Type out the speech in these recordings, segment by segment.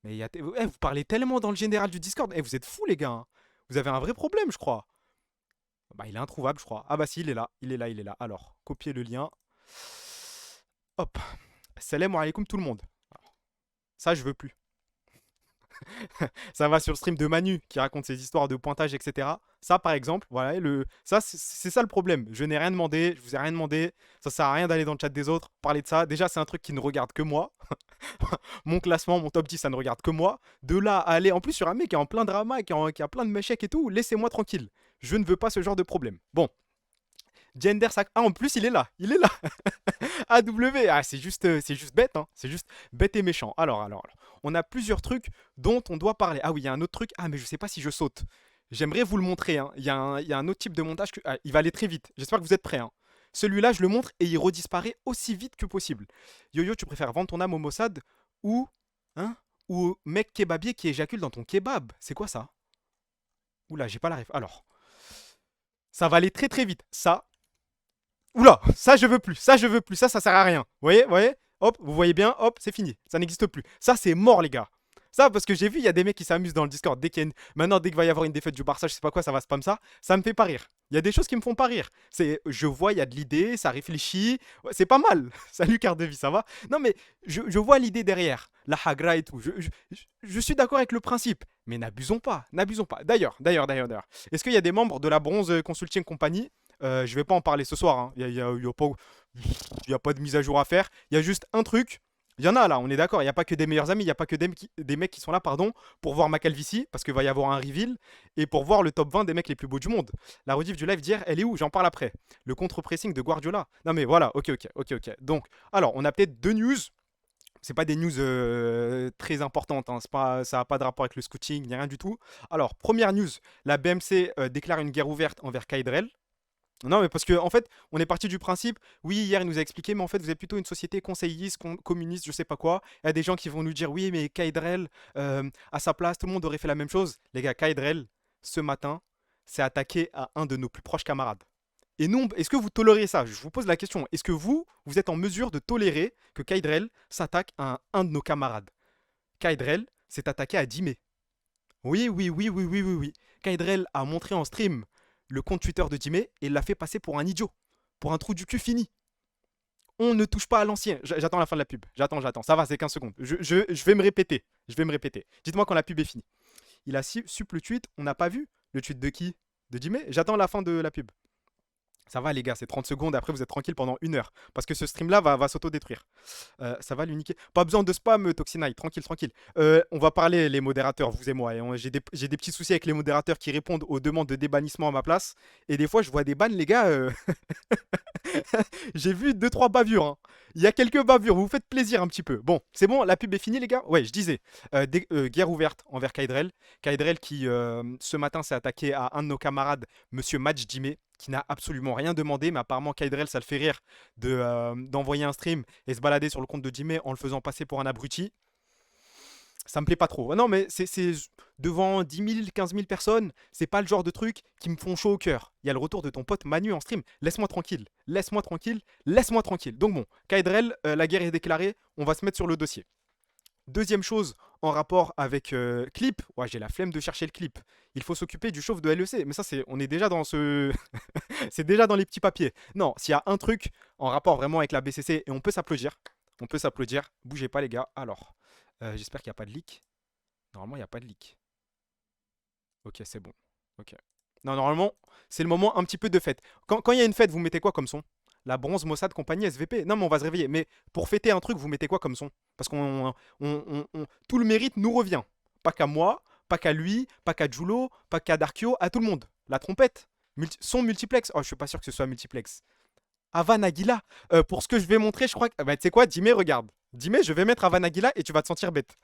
Mais vous parlez tellement dans le général du Discord. Vous êtes fous, les gars, hein. Vous avez un vrai problème, je crois. Bah, il est introuvable, je crois. Ah bah si, il est là. Il est là, il est là. Alors, copier le lien. Hop. Salam alaikum tout le monde. Alors, ça, je veux plus. Ça va sur le stream de Manu qui raconte ses histoires de pointage, etc. Ça, par exemple, voilà, ça, c'est ça le problème. Je n'ai rien demandé, je vous ai rien demandé. Ça sert à rien d'aller dans le chat des autres, parler de ça. Déjà, c'est un truc qui ne regarde que moi. Mon classement, mon top 10, ça ne regarde que moi. De là à aller, en plus, sur un mec qui est en plein drama, qui a plein de méchecs et tout, laissez-moi tranquille. Je ne veux pas ce genre de problème. Bon, Gender Sac. Ah, en plus, il est là. Il est là. AW. Ah, c'est juste bête, hein. C'est juste bête et méchant. Alors. On a plusieurs trucs dont on doit parler. Ah oui, il y a un autre truc. Ah, mais je sais pas si je saute. J'aimerais vous le montrer, hein. Il y a un autre type de montage. Il va aller très vite. J'espère que vous êtes prêts, hein. Celui-là, je le montre et il redisparaît aussi vite que possible. Yo-yo, tu préfères vendre ton âme au Mossad ou, hein, ou au mec kebabier qui éjacule dans ton kebab? C'est quoi ça? Oula, j'ai pas la ref. Alors, ça va aller très très vite. Ça, oula, ça je veux plus, ça je veux plus, ça sert à rien. Vous voyez, hop, vous voyez bien, hop, c'est fini, ça n'existe plus. Ça c'est mort les gars. Ça parce que j'ai vu, il y a des mecs qui s'amusent dans le Discord. Maintenant, dès qu'il va y avoir une défaite du Barça, je sais pas quoi, ça va spam ça. Ça me fait pas rire. Il y a des choses qui me font pas rire. Je vois, il y a de l'idée, ça réfléchit. Ouais, c'est pas mal. Salut Cardevi, ça va? Non mais je vois l'idée derrière, la hagra et tout. Je suis d'accord avec le principe, mais n'abusons pas, n'abusons pas. D'ailleurs. Est-ce qu'il y a des membres de la Bronze Consulting Company? Je vais pas en parler ce soir, hein. Y a pas de mise à jour à faire. Il y a juste un truc. Il y en a là, on est d'accord. Il n'y a pas que des meilleurs amis, il n'y a pas que des mecs qui sont là, pardon, pour voir ma calvitie, parce qu'il va y avoir un reveal, et pour voir le top 20 des mecs les plus beaux du monde. La rediff du live d'hier, elle est où? J'en parle après. Le contre-pressing de Guardiola. Non mais voilà, ok. Donc, alors, on a peut-être deux news. C'est pas des news très importantes, hein. Ça n'a pas de rapport avec le scouting, ni rien du tout. Alors, première news, la BMC déclare une guerre ouverte envers Kaidrel. Non, mais parce que en fait, on est parti du principe, oui, hier il nous a expliqué, mais en fait, vous êtes plutôt une société conseilliste, communiste, je sais pas quoi. Il y a des gens qui vont nous dire, oui, mais Kaidrel, à sa place, tout le monde aurait fait la même chose. Les gars, Kaidrel, ce matin, s'est attaqué à un de nos plus proches camarades. Et nous, est-ce que vous tolérez ça? Je vous pose la question. Est-ce que vous êtes en mesure de tolérer que Kaidrel s'attaque à un de nos camarades? Kaidrel s'est attaqué à Dime. Oui. Kaidrel a montré en stream le compte Twitter de Dime et l'a fait passer pour un idiot, pour un trou du cul fini. On ne touche pas à l'ancien. J'attends la fin de la pub. J'attends. Ça va, c'est 15 secondes. Je vais me répéter. Dites-moi quand la pub est finie. Il a sup le tweet. On n'a pas vu le tweet de qui? De Dime. J'attends la fin de la pub. Ça va les gars, c'est 30 secondes, après vous êtes tranquille pendant une heure. Parce que ce stream là va s'auto-détruire. Ça va l'uniquer. Pas besoin de spam, Toxinai, tranquille. On va parler les modérateurs, vous et moi. J'ai des petits soucis avec les modérateurs qui répondent aux demandes de débannissement à ma place. Et des fois je vois des bans, les gars. J'ai vu deux trois bavures, hein. Il y a quelques bavures, vous vous faites plaisir un petit peu. Bon, c'est bon, la pub est finie les gars. Ouais, je disais. Guerre ouverte envers Kaidrel. Kaidrel qui ce matin s'est attaqué à un de nos camarades, Monsieur Match Dime, qui n'a absolument rien demandé, mais apparemment Kaidrel ça le fait rire d'envoyer un stream et se balader sur le compte de Dime en le faisant passer pour un abruti. Ça me plaît pas trop. Non, mais c'est devant 10 000, 15 000 personnes, c'est pas le genre de truc qui me font chaud au cœur. Il y a le retour de ton pote Manu en stream. Laisse-moi tranquille. Donc bon, Kaidrel, la guerre est déclarée, on va se mettre sur le dossier. Deuxième chose, en rapport avec Clip, ouais, j'ai la flemme de chercher le clip. Il faut s'occuper du chauve de LEC. Mais ça, on est déjà dans ce. C'est déjà dans les petits papiers. Non, s'il y a un truc en rapport vraiment avec la BCC, et on peut s'applaudir. Bougez pas, les gars. Alors, j'espère qu'il n'y a pas de leak. Normalement, il n'y a pas de leak. Ok, c'est bon. Ok. Non, normalement, c'est le moment un petit peu de fête. Quand il y a une fête, vous mettez quoi comme son? La bronze Mossad compagnie SVP. Non, mais on va se réveiller. Mais pour fêter un truc, vous mettez quoi comme son? Parce qu'on tout le mérite nous revient. Pas qu'à moi, pas qu'à lui, pas qu'à Julo, pas qu'à Darkio, à tout le monde. La trompette. Son multiplex. Oh, je suis pas sûr que ce soit multiplex. Avan Aguila. Pour ce que je vais montrer, je crois que. Bah, tu sais quoi, Dime, regarde. Dime, je vais mettre Avan Aguila et tu vas te sentir bête.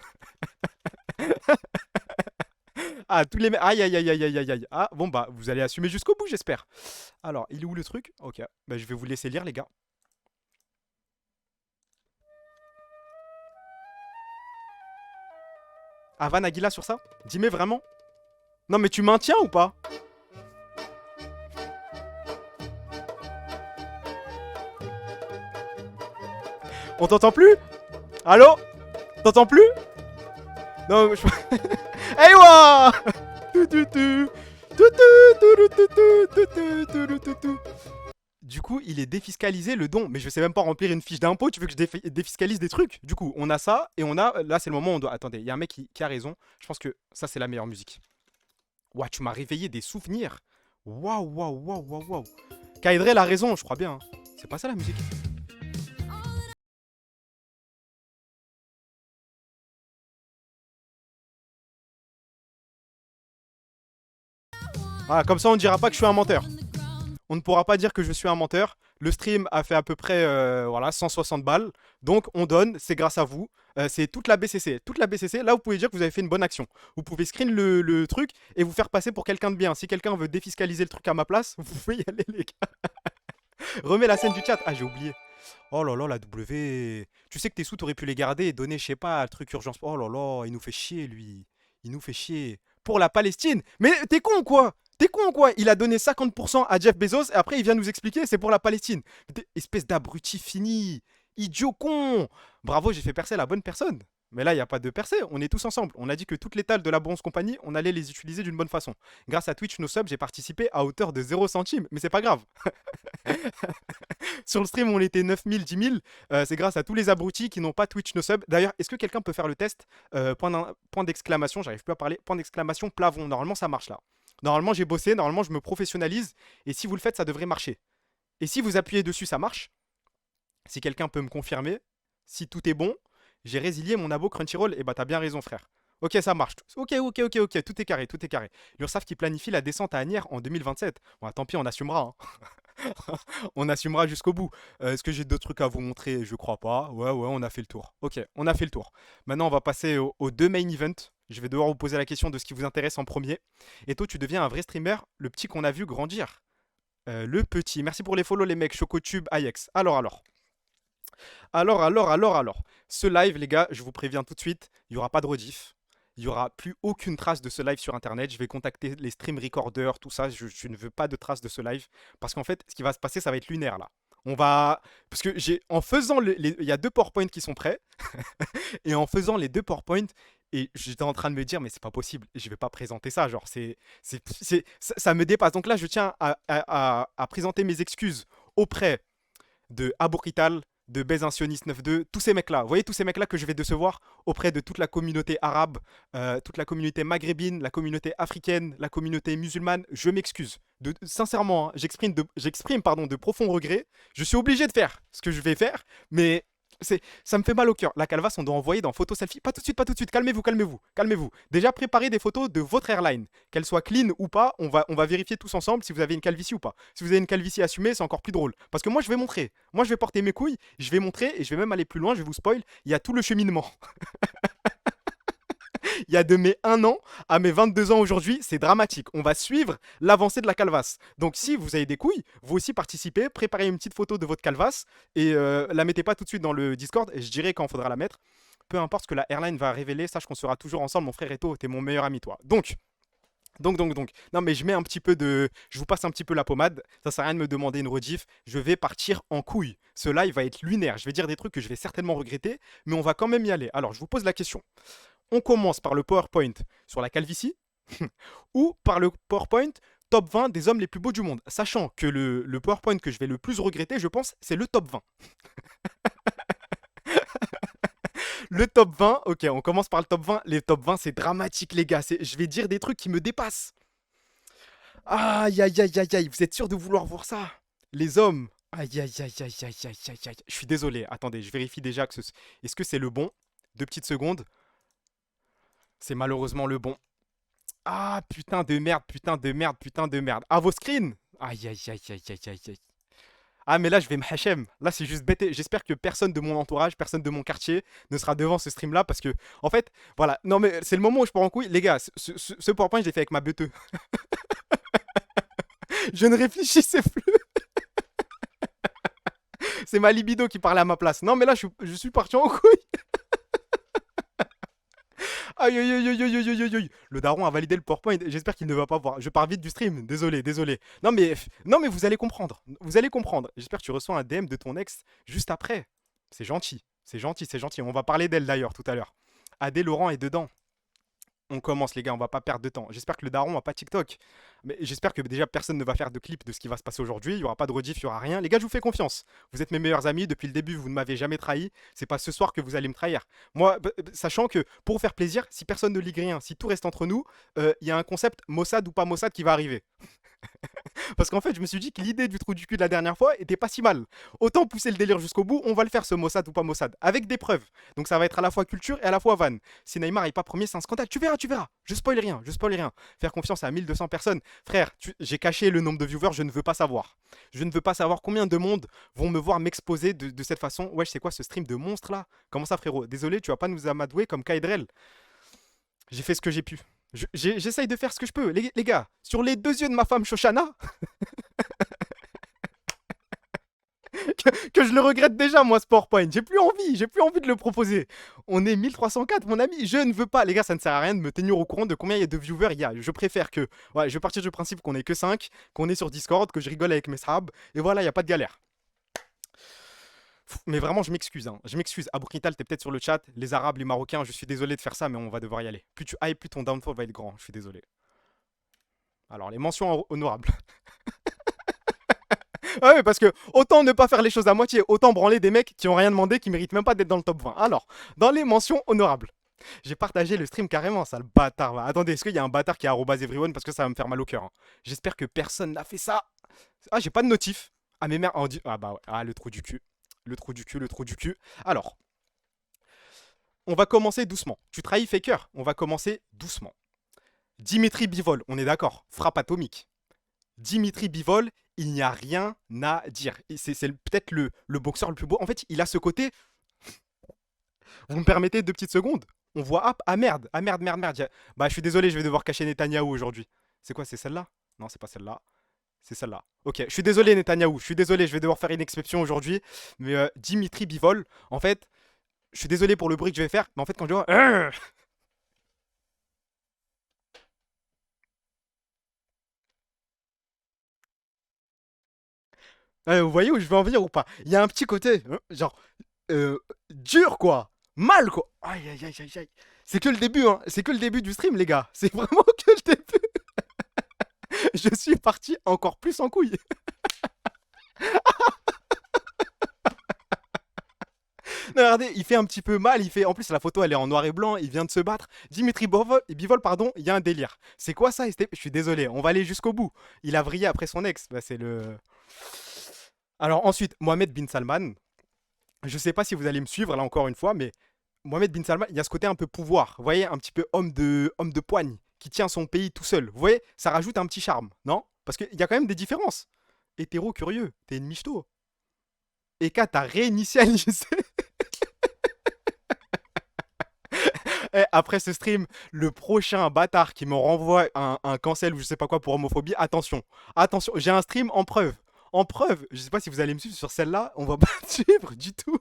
Ah, tous les mecs. Aïe. Ah, bon, bah, vous allez assumer jusqu'au bout, j'espère. Alors, il est où le truc? Ok. Bah, je vais vous laisser lire, les gars. Avan Aguila sur ça? Dis-moi vraiment? Non, mais tu maintiens ou pas? On t'entend plus? Allô? T'entends plus? Non, mais je... Hey, wa Tu, tu, tu. Tu, tu, tu, tu, tu, tu, tu, tu, tu, tu. Du coup, il est défiscalisé le don. Mais je sais même pas remplir une fiche d'impôt. Tu veux que je défiscalise des trucs? Du coup, on a ça et on a. Là, c'est le moment où on doit. Attendez, il y a un mec qui a raison. Je pense que ça, c'est la meilleure musique. Ouah, tu m'as réveillé des souvenirs. Waouh, waouh, waouh, waouh, waouh. Kaedrel a raison, je crois bien. Hein. C'est pas ça la musique. Ah, comme ça, on ne dira pas que je suis un menteur. On ne pourra pas dire que je suis un menteur. Le stream a fait à peu près voilà, 160 balles. Donc on donne, c'est grâce à vous. C'est toute la BCC. Toute la BCC, là vous pouvez dire que vous avez fait une bonne action. Vous pouvez screen le truc et vous faire passer pour quelqu'un de bien. Si quelqu'un veut défiscaliser le truc à ma place, vous pouvez y aller les gars. Remets la scène du chat. Ah j'ai oublié. Oh là là la W. Tu sais que tes sous t'aurais pu les garder et donner je sais pas le truc urgence. Oh là là, il nous fait chier lui. Il nous fait chier. Pour la Palestine. Mais t'es con ou quoi? T'es con ou quoi? Il a donné 50% à Jeff Bezos et après il vient nous expliquer c'est pour la Palestine. Espèce d'abruti fini. Idiot con. Bravo, j'ai fait percer la bonne personne. Mais là, il n'y a pas de percée, on est tous ensemble. On a dit que toutes les tales de la bronze compagnie, on allait les utiliser d'une bonne façon. Grâce à Twitch No Sub, j'ai participé à hauteur de 0 centime, mais c'est pas grave. Sur le stream, on était 9000, 10 000. C'est grâce à tous les abrutis qui n'ont pas Twitch No Sub. D'ailleurs, est-ce que quelqu'un peut faire le test point d'exclamation, j'arrive plus à parler, point d'exclamation, plafond. Normalement, ça marche là. Normalement, j'ai bossé, normalement, je me professionnalise. Et si vous le faites, ça devrait marcher. Et si vous appuyez dessus, ça marche. Si quelqu'un peut me confirmer, si tout est bon, j'ai résilié mon abo Crunchyroll. Et bah, t'as bien raison, frère. Ok, ça marche. Ok, ok, ok, ok. Tout est carré, tout est carré. L'URSSAF qui planifie la descente à Agnières en 2027. Bon, tant pis, on assumera. Hein. On assumera jusqu'au bout. Est-ce que j'ai d'autres trucs à vous montrer? Je crois pas. Ouais, ouais, on a fait le tour. Ok, on a fait le tour. Maintenant, on va passer aux deux main events. Je vais devoir vous poser la question de ce qui vous intéresse en premier. Et toi, tu deviens un vrai streamer, le petit qu'on a vu grandir. Le petit. Merci pour les follow, les mecs. Chocotube, Ajax. Alors. Ce live, les gars, je vous préviens tout de suite, il n'y aura pas de rediff. Il n'y aura plus aucune trace de ce live sur internet. Je vais contacter les stream recorders, tout ça. Je ne veux pas de trace de ce live. Parce qu'en fait, ce qui va se passer, ça va être lunaire là. On va. Parce que j'ai. En faisant. Il y a deux PowerPoint qui sont prêts. Et en faisant les deux PowerPoint. Et j'étais en train de me dire, mais c'est pas possible. Je vais pas présenter ça. Genre, ça me dépasse. Donc là, je tiens à présenter mes excuses auprès de Aborital, de Bez un sioniste 9-2, tous ces mecs-là. Vous voyez tous ces mecs-là que je vais décevoir auprès de toute la communauté arabe, toute la communauté maghrébine, la communauté africaine, la communauté musulmane. Je m'excuse. Sincèrement, hein, j'exprime pardon, de profonds regrets. Je suis obligé de faire ce que je vais faire, mais ça me fait mal au cœur. La calvasse, on doit envoyer dans photo selfie. Pas tout de suite, pas tout de suite. Calmez-vous, calmez-vous, calmez-vous. Déjà, préparez des photos de votre airline. Qu'elle soit clean ou pas, on va vérifier tous ensemble si vous avez une calvitie ou pas. Si vous avez une calvitie assumée, c'est encore plus drôle. Parce que moi, je vais montrer. Moi, je vais porter mes couilles, je vais montrer et je vais même aller plus loin, je vais vous spoil. Il y a tout le cheminement. Il y a de mes 1 an à mes 22 ans aujourd'hui, c'est dramatique. On va suivre l'avancée de la calvasse. Donc si vous avez des couilles, vous aussi participez, préparez une petite photo de votre calvasse et la mettez pas tout de suite dans le Discord et je dirai quand il faudra la mettre. Peu importe ce que la airline va révéler, sache qu'on sera toujours ensemble, mon frère Eto, t'es mon meilleur ami toi. Donc. Non, mais je mets un petit peu de. Je vous passe un petit peu la pommade. Ça sert à rien de me demander une rediff. Je vais partir en couille. Ce live va être lunaire. Je vais dire des trucs que je vais certainement regretter, mais on va quand même y aller. Alors, je vous pose la question. On commence par le PowerPoint sur la calvitie ou par le PowerPoint top 20 des hommes les plus beaux du monde. Sachant que le PowerPoint que je vais le plus regretter, je pense, c'est le top 20. Le top 20, ok, on commence par le top 20. Les top 20, c'est dramatique, les gars. Je vais dire des trucs qui me dépassent. Aïe, aïe, aïe, aïe, aïe. Vous êtes sûr de vouloir voir ça? Les hommes. Aïe, aïe, aïe, aïe, aïe, aïe, aïe, aïe. Je suis désolé. Attendez, je vérifie déjà que ce. Est-ce que c'est le bon? 2 petites secondes. C'est malheureusement le bon. Ah, putain de merde, putain de merde, putain de merde. Ah, vos screens. Aïe, aïe, aïe, aïe, aïe, aïe, aïe. Ah, mais là, je vais me hachem. Là, c'est juste bête. J'espère que personne de mon entourage, personne de mon quartier ne sera devant ce stream-là parce que, en fait, voilà. Non, mais c'est le moment où je pars en couille. Les gars, ce PowerPoint, je l'ai fait avec ma beuteux. Je ne réfléchissais plus. C'est ma libido qui parlait à ma place. Non, mais là, je suis parti en couille. Aïe, aïe, aïe, aïe, aïe, aïe, aïe, aïe. Le daron a validé le PowerPoint. J'espère qu'il ne va pas voir. Je pars vite du stream. Désolé, désolé. Non, mais vous allez comprendre. Vous allez comprendre. J'espère que tu reçois un DM de ton ex juste après. C'est gentil. C'est gentil, c'est gentil. On va parler d'elle d'ailleurs tout à l'heure. Adé Laurent est dedans. On commence, les gars, on va pas perdre de temps. J'espère que le daron a pas TikTok. Mais j'espère que déjà personne ne va faire de clip de ce qui va se passer aujourd'hui. Il y aura pas de rediff, il y aura rien. Les gars, je vous fais confiance. Vous êtes mes meilleurs amis depuis le début, vous ne m'avez jamais trahi. C'est pas ce soir que vous allez me trahir. Moi, sachant que pour vous faire plaisir, si personne ne ligue rien, si tout reste entre nous, il y a un concept Mossad ou pas Mossad qui va arriver. Parce qu'en fait, je me suis dit que l'idée du trou du cul de la dernière fois était pas si mal. Autant pousser le délire jusqu'au bout, on va le faire ce Mossad ou pas Mossad, avec des preuves. Donc ça va être à la fois culture et à la fois van. Si Neymar est pas premier, c'est un scandale. Tu verras, tu verras. Je spoil rien, je spoil rien. Faire confiance à 1200 personnes. Frère, j'ai caché le nombre de viewers, je ne veux pas savoir. Je ne veux pas savoir combien de monde vont me voir m'exposer de cette façon. Wesh, c'est quoi ce stream de monstre là? Comment ça, frérot? Désolé, tu vas pas nous amadouer comme Kaedrel. J'ai fait ce que j'ai pu. J'essaye de faire ce que je peux. Les gars, sur les deux yeux de ma femme Shoshana, que je le regrette déjà, moi, ce PowerPoint. J'ai plus envie de le proposer. On est 1304, mon ami. Je ne veux pas. Les gars, ça ne sert à rien de me tenir au courant de combien il y a de viewers il y a. Je préfère que. Ouais, je vais partir du principe qu'on est que 5, qu'on est sur Discord, que je rigole avec mes sahabs. Et voilà, il n'y a pas de galère. Mais vraiment, je m'excuse. Hein. Je m'excuse. Aboukital, t'es peut-être sur le chat. Les Arabes, les Marocains, je suis désolé de faire ça, mais on va devoir y aller. Plus tu hype, plus ton downfall va être grand. Je suis désolé. Alors, les mentions honorables. Ouais, parce que autant ne pas faire les choses à moitié, autant branler des mecs qui ont rien demandé, qui méritent même pas d'être dans le top 20. Alors, dans les mentions honorables, j'ai partagé le stream carrément, ça, le bâtard. Attendez, est-ce qu'il y a un bâtard qui a @everyone parce que ça va me faire mal au cœur. Hein. J'espère que personne n'a fait ça. Ah, j'ai pas de notif. Ah, mais merde. Ah, bah ouais. Ah, le trou du cul. Le trou du cul, le trou du cul. Alors, on va commencer doucement. Tu trahis Faker. On va commencer doucement. Dimitri Bivol, on est d'accord. Frappe atomique. Dimitri Bivol, il n'y a rien à dire. C'est peut-être le boxeur le plus beau. En fait, il a ce côté. Vous me permettez 2 petites secondes? On voit ah merde, ah merde, merde, merde. Bah, je suis désolé, je vais devoir cacher Netanyahou aujourd'hui. C'est quoi, c'est celle-là? Non, c'est pas celle-là. C'est celle-là. Ok, je suis désolé, Netanyahou. Je suis désolé, je vais devoir faire une exception aujourd'hui. Mais Dimitri Bivol, en fait, je suis désolé pour le bruit que je vais faire. Mais en fait, quand je vois. Vous voyez où je veux en venir ou pas? Il y a un petit côté, genre, dur quoi, mal quoi. Aïe aïe aïe aïe aïe. C'est que le début, hein. C'est que le début du stream, les gars. C'est vraiment que le début. Je suis parti encore plus en couille. Non, regardez, il fait un petit peu mal. Il fait, en plus, la photo, elle est en noir et blanc. Il vient de se battre. Dimitri Bivol, pardon, il y a un délire. C'est quoi ça? Je suis désolé. On va aller jusqu'au bout. Il a vrillé après son ex. Bah, c'est le. Alors ensuite, Mohamed Bin Salman. Je sais pas si vous allez me suivre là encore une fois, mais Mohamed Bin Salman, il y a ce côté un peu pouvoir. Vous voyez, un petit peu homme de poigne qui tient son pays tout seul. Vous voyez, ça rajoute un petit charme, non? Parce qu'il y a quand même des différences. Hétéro curieux, t'es une michto. Eka, t'as réinitialisé. Après ce stream, le prochain bâtard qui me renvoie un cancel ou je sais pas quoi pour homophobie, attention. Attention, j'ai un stream en preuve. En preuve, je sais pas si vous allez me suivre sur celle-là, on va pas suivre du tout.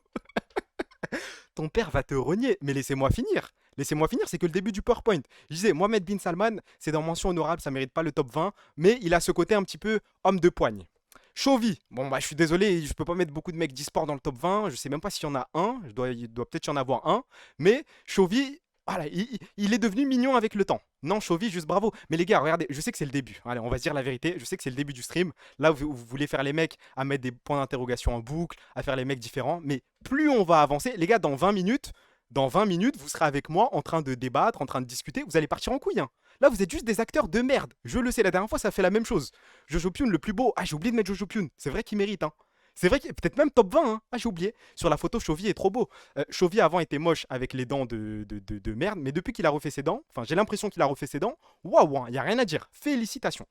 Ton père va te renier, mais laissez-moi finir. Laissez-moi finir, c'est que le début du PowerPoint. Je disais, Mohamed Bin Salman, c'est dans mention honorable, ça mérite pas le top 20, mais il a ce côté un petit peu homme de poigne. Chovy, bon bah je suis désolé, je peux pas mettre beaucoup de mecs d'e-sport dans le top 20, je sais même pas s'il y en a un, il doit peut-être y en avoir un, mais Chovy, voilà, il est devenu mignon avec le temps. Non, Chovy, juste bravo. Mais les gars, regardez, je sais que c'est le début. Allez, on va se dire la vérité. Je sais que c'est le début du stream. Là, vous voulez faire les mecs à mettre des points d'interrogation en boucle, à faire les mecs différents. Mais plus on va avancer, les gars, dans 20 minutes, vous serez avec moi en train de débattre, en train de discuter. Vous allez partir en couille. Hein. Là, vous êtes juste des acteurs de merde. Je le sais, la dernière fois, ça fait la même chose. Jojo Pyun, le plus beau. Ah, j'ai oublié de mettre Jojo Pyun. C'est vrai qu'il mérite. Hein. C'est vrai qu'il peut-être même top 20. Hein. Ah, j'ai oublié. Sur la photo, Chovy est trop beau. Chovy avant était moche avec les dents de merde, mais depuis qu'il a refait ses dents, enfin, j'ai l'impression qu'il a refait ses dents. Waouh, il n'y a rien à dire. Félicitations.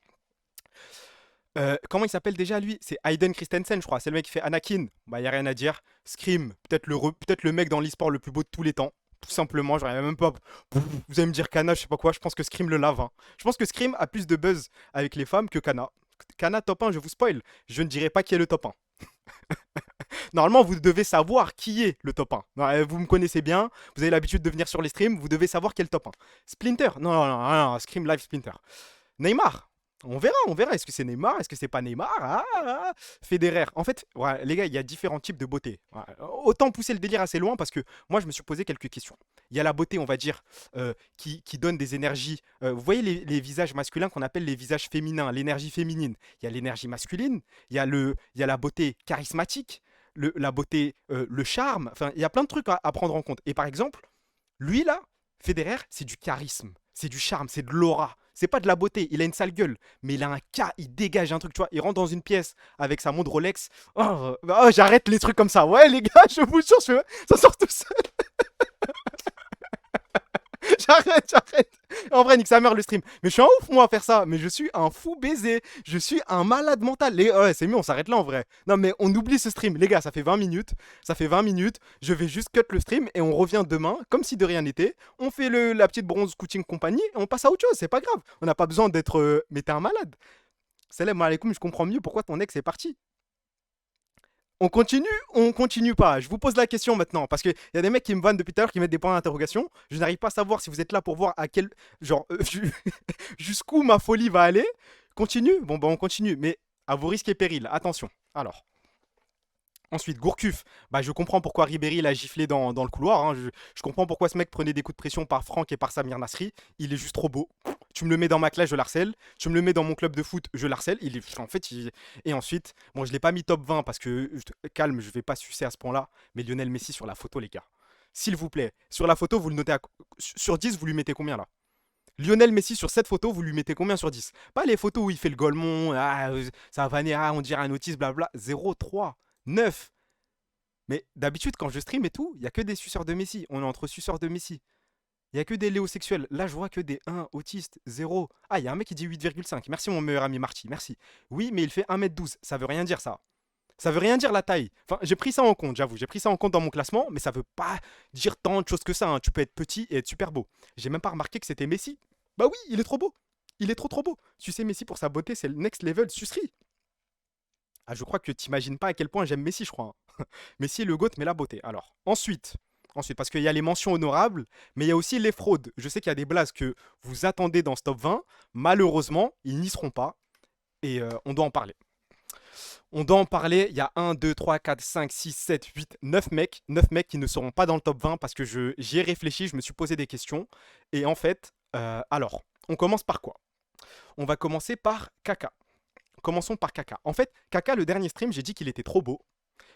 Comment il s'appelle déjà lui? C'est Hayden Christensen, je crois. C'est le mec qui fait Anakin. Bah, il n'y a rien à dire. Scream, peut-être le mec dans l'e-sport le plus beau de tous les temps. Tout simplement, j'aurais même pas. Vous allez me dire Kana, je sais pas quoi. Je pense que Scream le lave. Hein. Je pense que Scream a plus de buzz avec les femmes que Kana. Kana top 1, je vous spoil. Je ne dirai pas qui est le top 1. Normalement, vous devez savoir qui est le top 1. Non, vous me connaissez bien, vous avez l'habitude de venir sur les streams, vous devez savoir qui est le top 1. Splinter, non, Scream Live Splinter. Neymar, On verra, on verra. Est-ce que c'est Neymar? Est-ce que c'est pas Neymar? Federer. En fait, ouais, les gars, il y a différents types de beauté. Ouais, autant pousser le délire assez loin parce que moi, je me suis posé quelques questions. Il y a la beauté, on va dire, qui donne des énergies. Vous voyez les visages masculins qu'on appelle les visages féminins, l'énergie féminine. Il y a l'énergie masculine, il y a la beauté charismatique, la beauté, le charme. Enfin, il y a plein de trucs à prendre en compte. Et par exemple, lui, là, Federer, c'est du charisme, c'est du charme, c'est de l'aura. C'est pas de la beauté, il a une sale gueule, mais il a un cas, il dégage un truc, tu vois. Il rentre dans une pièce avec sa montre Rolex. Oh, j'arrête les trucs comme ça. Ouais, les gars, je vous jure, ça sort tout seul. J'arrête. En vrai, nique sa mère le stream. Mais je suis un ouf, moi, à faire ça. Mais je suis un fou baiser. Je suis un malade mental. Ouais, c'est mieux, on s'arrête là en vrai. Non, mais on oublie ce stream. Les gars, ça fait 20 minutes. Ça fait 20 minutes. Je vais juste cut le stream et on revient demain, comme si de rien n'était. On fait la petite bronze scouting compagnie et on passe à autre chose. C'est pas grave. On n'a pas besoin d'être. Mais t'es un malade. Salam alaikum, je comprends mieux pourquoi ton ex est parti. On continue ou on continue pas? Je vous pose la question maintenant parce qu'il y a des mecs qui me vannent depuis tout à l'heure qui mettent des points d'interrogation. Je n'arrive pas à savoir si vous êtes là pour voir à quel genre jusqu'où ma folie va aller. Continue? Bon bah on continue, mais à vos risques et périls. Attention. Alors, ensuite, Gourcuff, bah, je comprends pourquoi Ribéry l'a giflé dans le couloir, hein. Je comprends pourquoi ce mec prenait des coups de pression par Franck et par Samir Nasri. Il est juste trop beau. Tu me le mets dans ma classe, je l'harcèle. Tu me le mets dans mon club de foot, je l'harcèle. En fait, et ensuite, bon, je l'ai pas mis top 20 parce que, calme, je vais pas sucer à ce point-là. Mais Lionel Messi sur la photo, les gars. S'il vous plaît, sur la photo, vous le notez sur 10, vous lui mettez combien là? Lionel Messi sur cette photo, vous lui mettez combien sur 10? Pas les photos où il fait le golemon, ça va venir, on dirait un autiste, blabla. 0, 3, 9. Mais d'habitude, quand je stream et tout, il y a que des suceurs de Messi. On est entre suceurs de Messi. Il y a que des léosexuels. Là, je vois que des 1 autistes, 0. Ah, il y a un mec qui dit 8,5. Merci, mon meilleur ami Marty. Merci. Oui, mais il fait 1m12. Ça veut rien dire, ça. Ça veut rien dire la taille. Enfin, j'ai pris ça en compte, j'avoue. J'ai pris ça en compte dans mon classement, mais ça veut pas dire tant de choses que ça, hein. Tu peux être petit et être super beau. J'ai même pas remarqué que c'était Messi. Bah oui, il est trop beau. Il est trop trop beau. Tu sais, Messi, pour sa beauté, c'est le next level sucerie. Ah, je crois que t'imagines pas à quel point j'aime Messi, je crois, hein. Messi est le GOAT, mais la beauté. Alors, ensuite, parce qu'il y a les mentions honorables, mais il y a aussi les fraudes. Je sais qu'il y a des blases que vous attendez dans ce top 20. Malheureusement, ils n'y seront pas. Et on doit en parler. On doit en parler. Il y a 1, 2, 3, 4, 5, 6, 7, 8, 9 mecs. 9 mecs qui ne seront pas dans le top 20 parce que j'y ai réfléchi, je me suis posé des questions. Et en fait, alors, on commence par quoi? On va commencer par Kaka. Commençons par Kaka. En fait, Kaka, le dernier stream, j'ai dit qu'il était trop beau.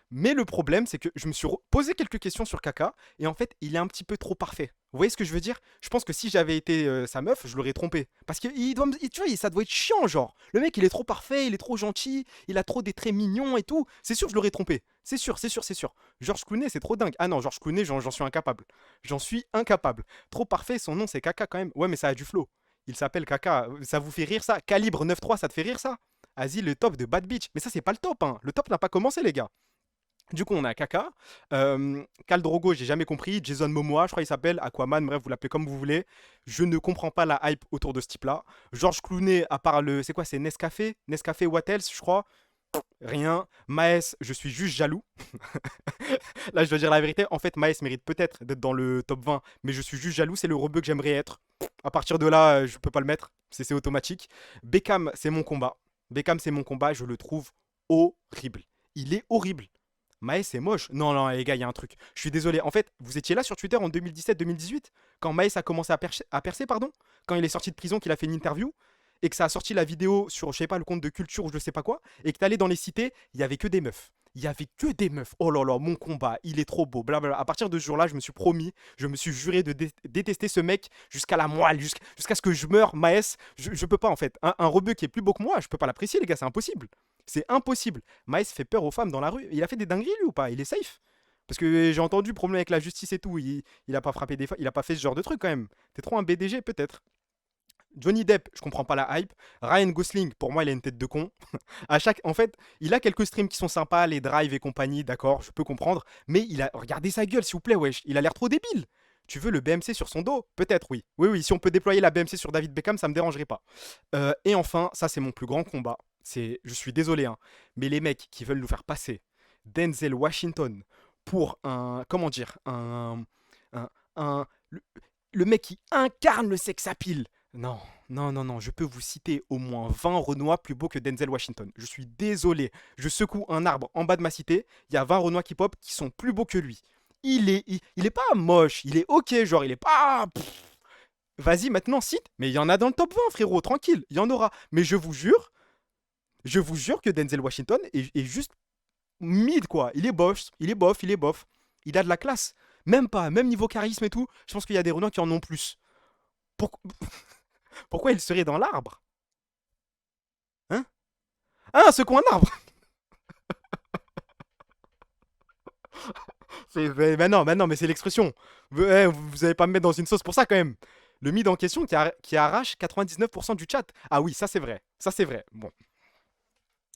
Mais le problème, c'est que je me suis posé quelques questions sur Kaka, et en fait, il est un petit peu trop parfait. Vous voyez ce que je veux dire? Je pense que si j'avais été sa meuf, je l'aurais trompé. Parce que tu vois, ça doit être chiant, genre. Le mec, il est trop parfait, il est trop gentil, il a trop des traits mignons et tout. C'est sûr, je l'aurais trompé. C'est sûr, c'est sûr, c'est sûr. Georges Clooney, c'est trop dingue. Ah non, Georges Clooney, j'en suis incapable. J'en suis incapable. Trop parfait, son nom, c'est Kaka quand même. Ouais, mais ça a du flow. Il s'appelle Kaka. Ça vous fait rire ça? Calibre 9,3, ça te fait rire ça? Vas-y, le top de Bad Beach. Mais ça, c'est pas le top, hein. Le top n'a pas commencé, les gars. Du coup, on a Kaka, Khal Drogo, j'ai jamais compris, Jason Momoa, je crois qu'il s'appelle, Aquaman, bref, vous l'appelez comme vous voulez. Je ne comprends pas la hype autour de ce type-là. Georges Clooney, à part c'est quoi, c'est Nescafé? Nescafé What Else, je crois. Rien. Maes, je suis juste jaloux. Là, je dois dire la vérité. En fait, Maes mérite peut-être d'être dans le top 20, mais je suis juste jaloux. C'est le rebeu que j'aimerais être. À partir de là, je peux pas le mettre. C'est automatique. Beckham, c'est mon combat. Beckham, c'est mon combat. Je le trouve horrible. Il est horrible. Maes, c'est moche. Non, non, les gars, il y a un truc. Je suis désolé. En fait, vous étiez là sur Twitter en 2017-2018 quand Maes a commencé à percer, pardon. Quand il est sorti de prison, qu'il a fait une interview et que ça a sorti la vidéo sur, je sais pas, le compte de culture ou je sais pas quoi, et que t'allais dans les cités, il y avait que des meufs. Il y avait que des meufs. Oh là là, mon combat, il est trop beau. Blablabla. À partir de ce jour-là, je me suis promis, je me suis juré de détester ce mec jusqu'à la moelle, jusqu'à ce que je meure. Maes, je peux pas en fait. Un rebeu qui est plus beau que moi, je peux pas l'apprécier, les gars, c'est impossible. C'est impossible. Maes fait peur aux femmes dans la rue. Il a fait des dingueries, lui, ou pas? Il est safe? Parce que j'ai entendu problème avec la justice et tout. Il a pas frappé des femmes. Il a pas fait ce genre de truc quand même. T'es trop un BDG, peut-être. Johnny Depp, je comprends pas la hype. Ryan Gosling, pour moi, il a une tête de con. En fait, il a quelques streams qui sont sympas, les drives et compagnie, d'accord, je peux comprendre. Mais regardez sa gueule, s'il vous plaît, wesh. Il a l'air trop débile. Tu veux le BMC sur son dos? Peut-être, oui. Oui, oui, si on peut déployer la BMC sur David Beckham, ça me dérangerait pas. Et enfin, ça, c'est mon plus grand combat. Je suis désolé, hein, mais les mecs qui veulent nous faire passer Denzel Washington pour comment dire, un, le, le mec qui incarne le sex appeal. Non, non, non, non, je peux vous citer au moins 20 Renois plus beaux que Denzel Washington. Je suis désolé, je secoue un arbre en bas de ma cité, il y a 20 Renois qui pop qui sont plus beaux que lui. Il est pas moche, il est ok, genre, il est pas... Vas-y, maintenant, cite. Mais il y en a dans le top 20, frérot, tranquille, il y en aura. Mais je vous jure que Denzel Washington est juste mid, quoi. Il est bof, il est bof, il est bof. Il a de la classe. Même pas, même niveau charisme et tout, je pense qu'il y a des Renois qui en ont plus. Pour- Pourquoi il serait dans l'arbre? Hein? Ah, ce coin d'arbre. Mais non, mais c'est l'expression. Vous allez pas me mettre dans une sauce pour ça quand même. Le mid en question qui arrache 99% du chat. Ah oui, ça c'est vrai. Ça c'est vrai. Bon.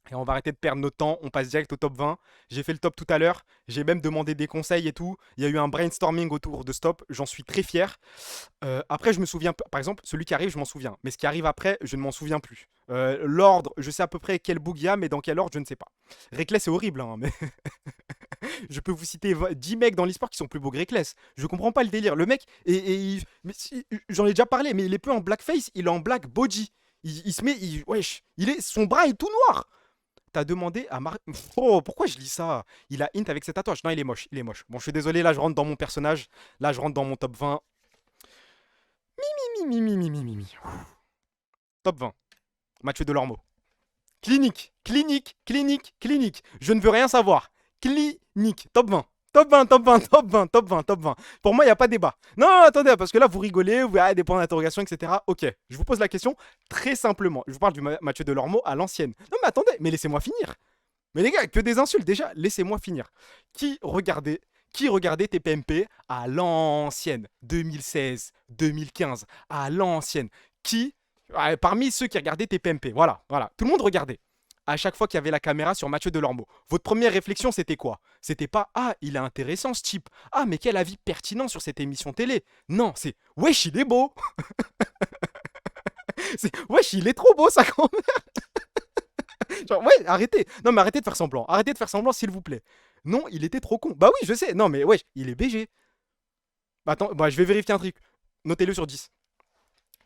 Et on va arrêter de perdre notre temps, on passe direct au top 20. J'ai fait le top tout à l'heure, j'ai même demandé des conseils et tout. Il y a eu un brainstorming autour de ce top, j'en suis très fier. Après, je me souviens, par exemple, celui qui arrive, je m'en souviens. Mais ce qui arrive après, je ne m'en souviens plus. L'ordre, je sais à peu près quel bug il y a, mais dans quel ordre, je ne sais pas. Reckless, c'est horrible, hein, mais je peux vous citer 10 mecs dans l'esport qui sont plus beaux que Reckless. Je comprends pas le délire. Le mec, j'en ai déjà parlé, mais il est plus en blackface, il est en black body. Il se met, wesh, son bras est tout noir. T'as demandé à Mar... Oh, pourquoi je lis ça? Il a int avec ses tatouages. Non, il est moche, il est moche. Bon, je suis désolé, là, je rentre dans mon personnage. Là, je rentre dans mon top 20. Mi, mi, mi, mi, mi, mi, mi. Top 20. Mathieu Delormeau. Clinique, clinique, clinique, clinique. Je ne veux rien savoir. Clinique. Top 20. Top 20, top 20, top 20, top 20, top 20. Pour moi, il n'y a pas débat. Non, non, attendez, parce que là, vous rigolez, vous avez des points d'interrogation, etc. Ok, je vous pose la question très simplement. Je vous parle du Mathieu Delormeau à l'ancienne. Non, mais attendez, mais laissez-moi finir. Mais les gars, que des insultes déjà, laissez-moi finir. Qui regardait, qui regardait TPMP à l'ancienne, 2016, 2015, à l'ancienne? Qui, parmi ceux qui regardaient TPMP, voilà, voilà, tout le monde regardait. À chaque fois qu'il y avait la caméra sur Mathieu Delormeau, votre première réflexion c'était quoi? C'était pas ah il est intéressant ce type, ah mais quel avis pertinent sur cette émission télé. Non, c'est wesh il est beau, c'est wesh il est trop beau ça quand même. Genre, ouais, arrêtez. Non, mais arrêtez de faire semblant. Arrêtez de faire semblant, s'il vous plaît. Non, il était trop con. Bah oui, je sais. Non, mais ouais, il est BG. Bah, attends, bah, je vais vérifier un truc. Notez-le sur 10.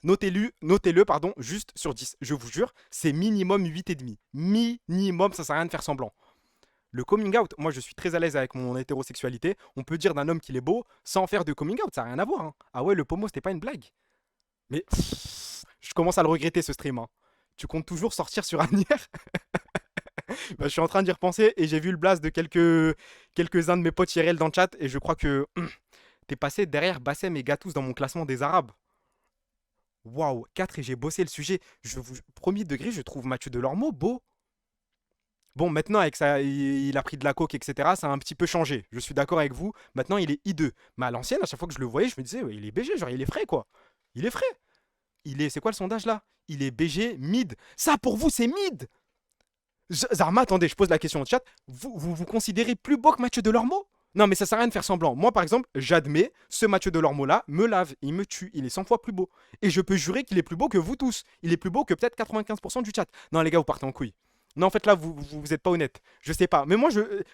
Notez-le, pardon, juste sur 10. Je vous jure, c'est minimum 8,5. Minimum, ça sert à rien de faire semblant. Le coming out, moi je suis très à l'aise avec mon hétérosexualité. On peut dire d'un homme qu'il est beau sans faire de coming out, ça n'a rien à voir. Hein. Ah ouais, le pomo, c'était pas une blague. Mais je commence à le regretter ce stream. Hein. Tu comptes toujours sortir sur un hier? Bah, je suis en train d'y repenser et j'ai vu le blast de quelques-uns de mes potes IRL dans le chat et je crois que t'es passé derrière Bassem et Gatous dans mon classement des Arabes. Waouh, 4 et j'ai bossé le sujet. Premier degré, je trouve Mathieu Delormeau beau. Bon, maintenant, avec ça, il a pris de la coke, etc., ça a un petit peu changé. Je suis d'accord avec vous. Maintenant, il est I2. Mais à l'ancienne, à chaque fois que je le voyais, je me disais, ouais, il est BG, genre, il est frais, quoi. Il est frais. C'est quoi le sondage là? Il est BG mid. Ça, pour vous, c'est mid. Zarma, attendez, je pose la question au chat. Vous considérez plus beau que Mathieu Delormeau? Non, mais ça sert à rien de faire semblant. Moi, par exemple, j'admets, ce Mathieu Delormeau-là me lave, il me tue, il est 100 fois plus beau. Et je peux jurer qu'il est plus beau que vous tous. Il est plus beau que peut-être 95% du chat. Non, les gars, vous partez en couille. Non, en fait, là, vous êtes pas honnête. Je sais pas. Mais moi,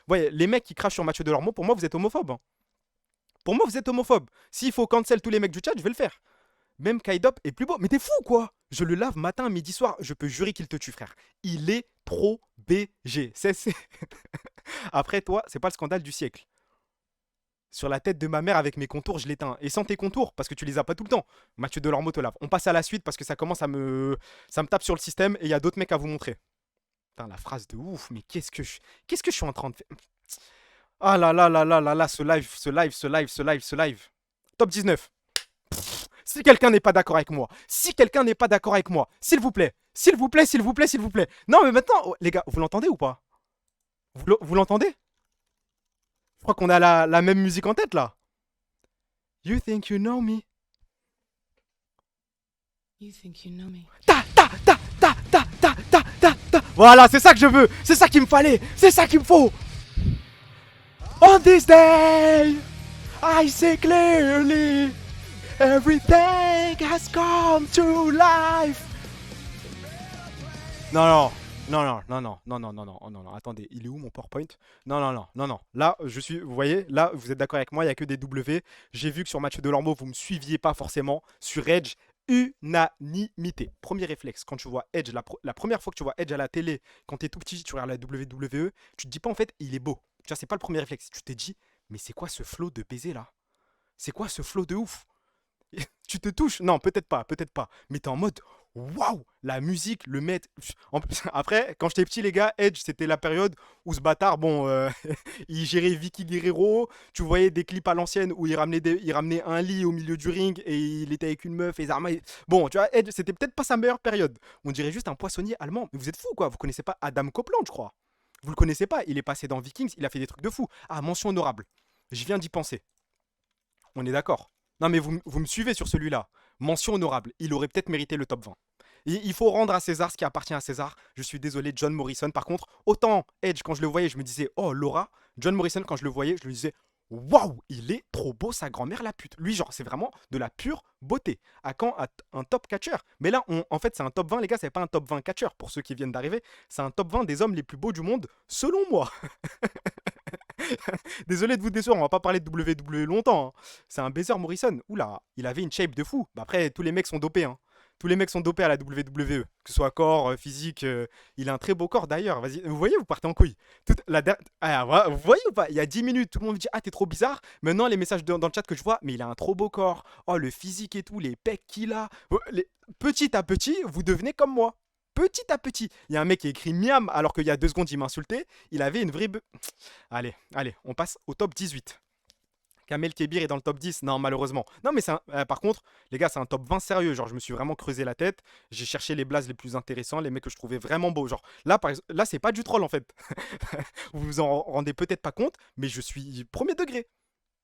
voyez, les mecs qui crachent sur Mathieu Delormeau, pour moi, vous êtes homophobe. Hein. Pour moi, vous êtes homophobe. S'il faut cancel tous les mecs du chat, je vais le faire. Même Kaidop est plus beau. Mais t'es fou quoi? Je le lave matin, midi, soir. Je peux jurer qu'il te tue, frère. Il est trop BG. Après, toi, c'est pas le scandale du siècle. Sur la tête de ma mère avec mes contours, je l'éteins. Et sans tes contours, parce que tu les as pas tout le temps. Mathieu Delormeau te lave. On passe à la suite parce que ça commence ça me tape sur le système et il y a d'autres mecs à vous montrer. Putain, la phrase de ouf, mais qu'est-ce que je suis en train de faire? Ah là là là là là là, ce live, ce live, ce live, ce live, ce live. Top 19. Si quelqu'un n'est pas d'accord avec moi, si quelqu'un n'est pas d'accord avec moi, s'il vous plaît, s'il vous plaît, s'il vous plaît, s'il vous plaît. Non, mais maintenant, oh, les gars, vous l'entendez ou pas? Vous l'entendez? Je crois qu'on a la même musique en tête là. You think you know me? You think you know me. Ta ta ta ta ta ta ta ta ta. Voilà, c'est ça que je veux, c'est ça qu'il me fallait, c'est ça qu'il me faut. On this day, I see clearly. Everything has come to life. Non, non, non, non, non, non, non, non, non, non, non, non, attendez, il est où mon PowerPoint? Non, non, non, non, non. Là, vous voyez, là, vous êtes d'accord avec moi, il n'y a que des W. J'ai vu que sur Mathieu Delormeau, vous me suiviez pas forcément. Sur Edge, Unanimité. Premier réflexe, quand tu vois Edge, la première fois que tu vois Edge à la télé, quand t'es tout petit, tu regardes la WWE, tu te dis pas en fait, il est beau. Tu vois, c'est pas le premier réflexe. Tu t'es dit, mais c'est quoi ce flow de baiser là? C'est quoi ce flow de ouf? Tu te touches? Non, peut-être pas, peut-être pas. Mais t'es en mode, waouh, la musique, le mettre. Après, quand j'étais petit, les gars, Edge, c'était la période où ce bâtard, bon, il gérait Vicky Guerrero. Tu voyais des clips à l'ancienne où il ramenait un lit au milieu du ring et il était avec une meuf et Zarma. Bon, tu vois, Edge, c'était peut-être pas sa meilleure période. On dirait juste un poissonnier allemand. Mais vous êtes fou, quoi. Vous connaissez pas Adam Copeland, je crois. Vous le connaissez pas. Il est passé dans Vikings, il a fait des trucs de fou. Ah, mention honorable. Je viens d'y penser. On est d'accord. Non, mais vous me suivez sur celui-là. Mention honorable. Il aurait peut-être mérité le top 20. Il faut rendre à César ce qui appartient à César. Je suis désolé, John Morrison. Par contre, autant Edge, quand je le voyais, je me disais, oh, Laura. John Morrison, quand je le voyais, je lui disais, waouh, il est trop beau, sa grand-mère, la pute. Lui, genre, c'est vraiment de la pure beauté. À quand un top catcher? Mais là, en fait, c'est un top 20, les gars, c'est pas un top 20 catcher pour ceux qui viennent d'arriver. C'est un top 20 des hommes les plus beaux du monde, selon moi. Désolé de vous décevoir, on va pas parler de WWE longtemps, hein. C'est un baiser Morrison. Oula, il avait une shape de fou. Bah après, tous les mecs sont dopés, hein. Tous les mecs sont dopés à la WWE. Que ce soit corps, physique. Il a un très beau corps d'ailleurs. Vas-y, vous voyez, vous partez en couille. Vous voyez ou pas? Il y a 10 minutes, tout le monde me dit, ah, t'es trop bizarre. Maintenant, les messages dans le chat que je vois, mais il a un trop beau corps. Oh, le physique et tout, les pecs qu'il a. Petit à petit, vous devenez comme moi. Petit à petit. Il y a un mec qui a écrit miam alors qu'il y a 2 secondes, il m'insultait. Il avait une vraie. Allez, allez, on passe au top 18. Kamel Kebir est dans le top 10. Non, malheureusement. Non, mais par contre, les gars, c'est un top 20 sérieux. Genre, je me suis vraiment creusé la tête. J'ai cherché les blazes les plus intéressants, les mecs que je trouvais vraiment beaux. Genre, là, là c'est pas du troll en fait. Vous vous en rendez peut-être pas compte, mais je suis premier degré.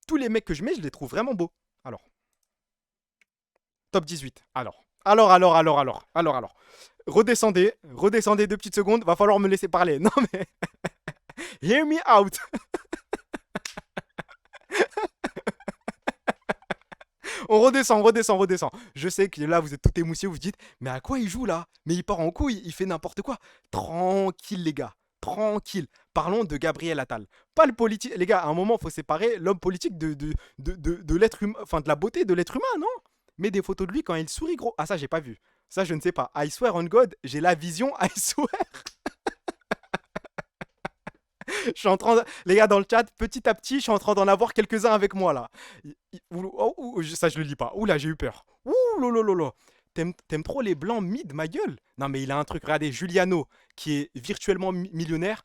Tous les mecs que je mets, je les trouve vraiment beaux. Alors, top 18. Alors. Redescendez, redescendez 2 petites secondes. Va falloir me laisser parler. Non, mais. Hear me out. On redescend. Je sais que là, vous êtes tout émoussé, vous vous dites, mais à quoi il joue là? Mais il part en couille, il fait n'importe quoi. Tranquille, les gars. Tranquille. Parlons de Gabriel Attal. Pas le politique. Les gars, à un moment, il faut séparer l'homme politique de l'être humain. Enfin, de la beauté de l'être humain, non? Mais des photos de lui quand il sourit, gros. Ah, ça, j'ai pas vu. Ça, je ne sais pas. I swear on God, j'ai la vision, I swear. Je suis en train de... Les gars, dans le chat, petit à petit, je suis en train d'en avoir quelques-uns avec moi, là. Ça, je le lis pas. Ouh là, j'ai eu peur. Ouh lolo. T'aimes trop les blancs mid, ma gueule? Non, mais il a un truc. Regardez, Giuliano, qui est virtuellement millionnaire,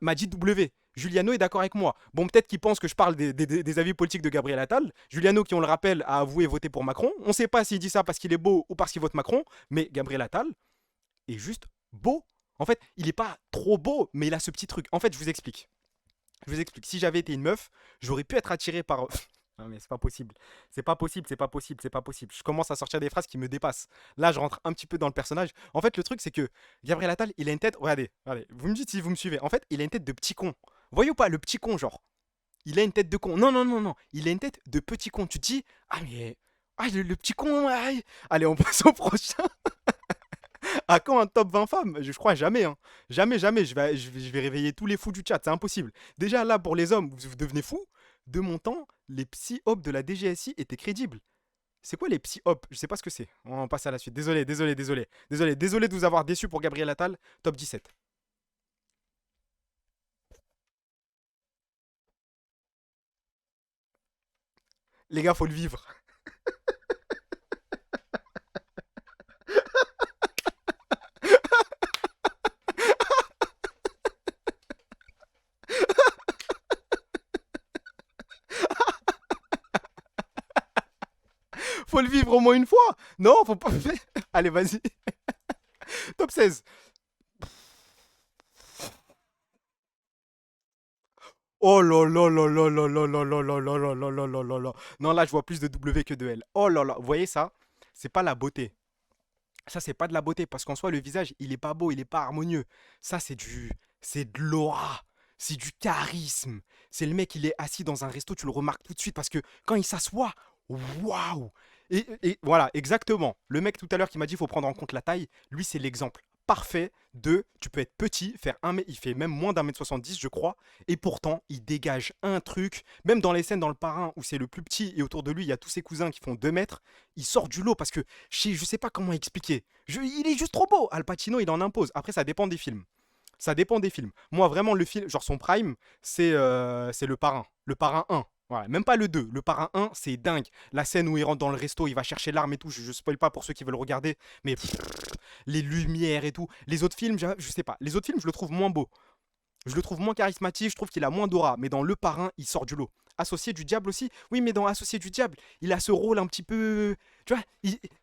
m'a dit W. Giuliano est d'accord avec moi. Bon, peut-être qu'il pense que je parle des avis politiques de Gabriel Attal. Giuliano, qui, on le rappelle, a avoué voter pour Macron. On ne sait pas s'il dit ça parce qu'il est beau ou parce qu'il vote Macron, mais Gabriel Attal est juste beau. En fait, il est pas trop beau, mais il a ce petit truc. En fait, je vous explique. Si j'avais été une meuf, j'aurais pu être attiré par. Non mais c'est pas possible. C'est pas possible. Je commence à sortir des phrases qui me dépassent. Là, je rentre un petit peu dans le personnage. En fait, le truc, c'est que Gabriel Attal, il a une tête. Regardez. Vous me dites si vous me suivez. En fait, il a une tête de petit con. Voyez ou pas, le petit con, genre. Il a une tête de con. Non. Il a une tête de petit con. Tu te dis, ah mais. Ah, le petit con. Allez, on passe au prochain. À quand un top 20 femmes? Je crois jamais, hein. Jamais. Je vais réveiller tous les fous du chat. C'est impossible. Déjà, là, pour les hommes, vous devenez fous. De mon temps, les psy-hops de la DGSI étaient crédibles. C'est quoi les psy-hops? Je sais pas ce que c'est. On passe à la suite. Désolé de vous avoir déçu pour Gabriel Attal. Top 17. Les gars, faut le vivre. Faut le vivre au moins une fois. Non, faut pas. Allez, vas-y. Top 16. Oh là là là là là là là là là là là là là là là là. Non, là, je vois plus de W que de L. Oh là là. Vous voyez ça? C'est pas la beauté. Ça, c'est pas de la beauté parce qu'en soi, le visage, il est pas beau, il est pas harmonieux. Ça, c'est de l'aura. C'est du charisme. C'est le mec, il est assis dans un resto, tu le remarques tout de suite parce que quand il s'assoit, waouh! Et voilà, exactement. Le mec tout à l'heure qui m'a dit qu'il faut prendre en compte la taille, lui, c'est l'exemple parfait de. Tu peux être petit, faire il fait même moins d'1 m 70, je crois, et pourtant, il dégage un truc. Même dans les scènes dans Le Parrain où c'est le plus petit et autour de lui, il y a tous ses cousins qui font 2 mètres, il sort du lot parce que je sais pas comment expliquer. Il est juste trop beau. Al Pacino, il en impose. Après, ça dépend des films. Ça dépend des films. Moi, vraiment, le film, genre son prime, c'est Le Parrain. Le Parrain 1. Voilà, même pas le 2. Le Parrain 1, c'est dingue. La scène où il rentre dans le resto, il va chercher l'arme et tout. Je spoil pas pour ceux qui veulent regarder. Mais les lumières et tout. Les autres films, je sais pas. Les autres films, je le trouve moins beau. Je le trouve moins charismatique. Je trouve qu'il a moins d'aura. Mais dans Le Parrain, il sort du lot. Associé du diable aussi. Oui, mais dans Associé du diable, il a ce rôle un petit peu. Tu vois,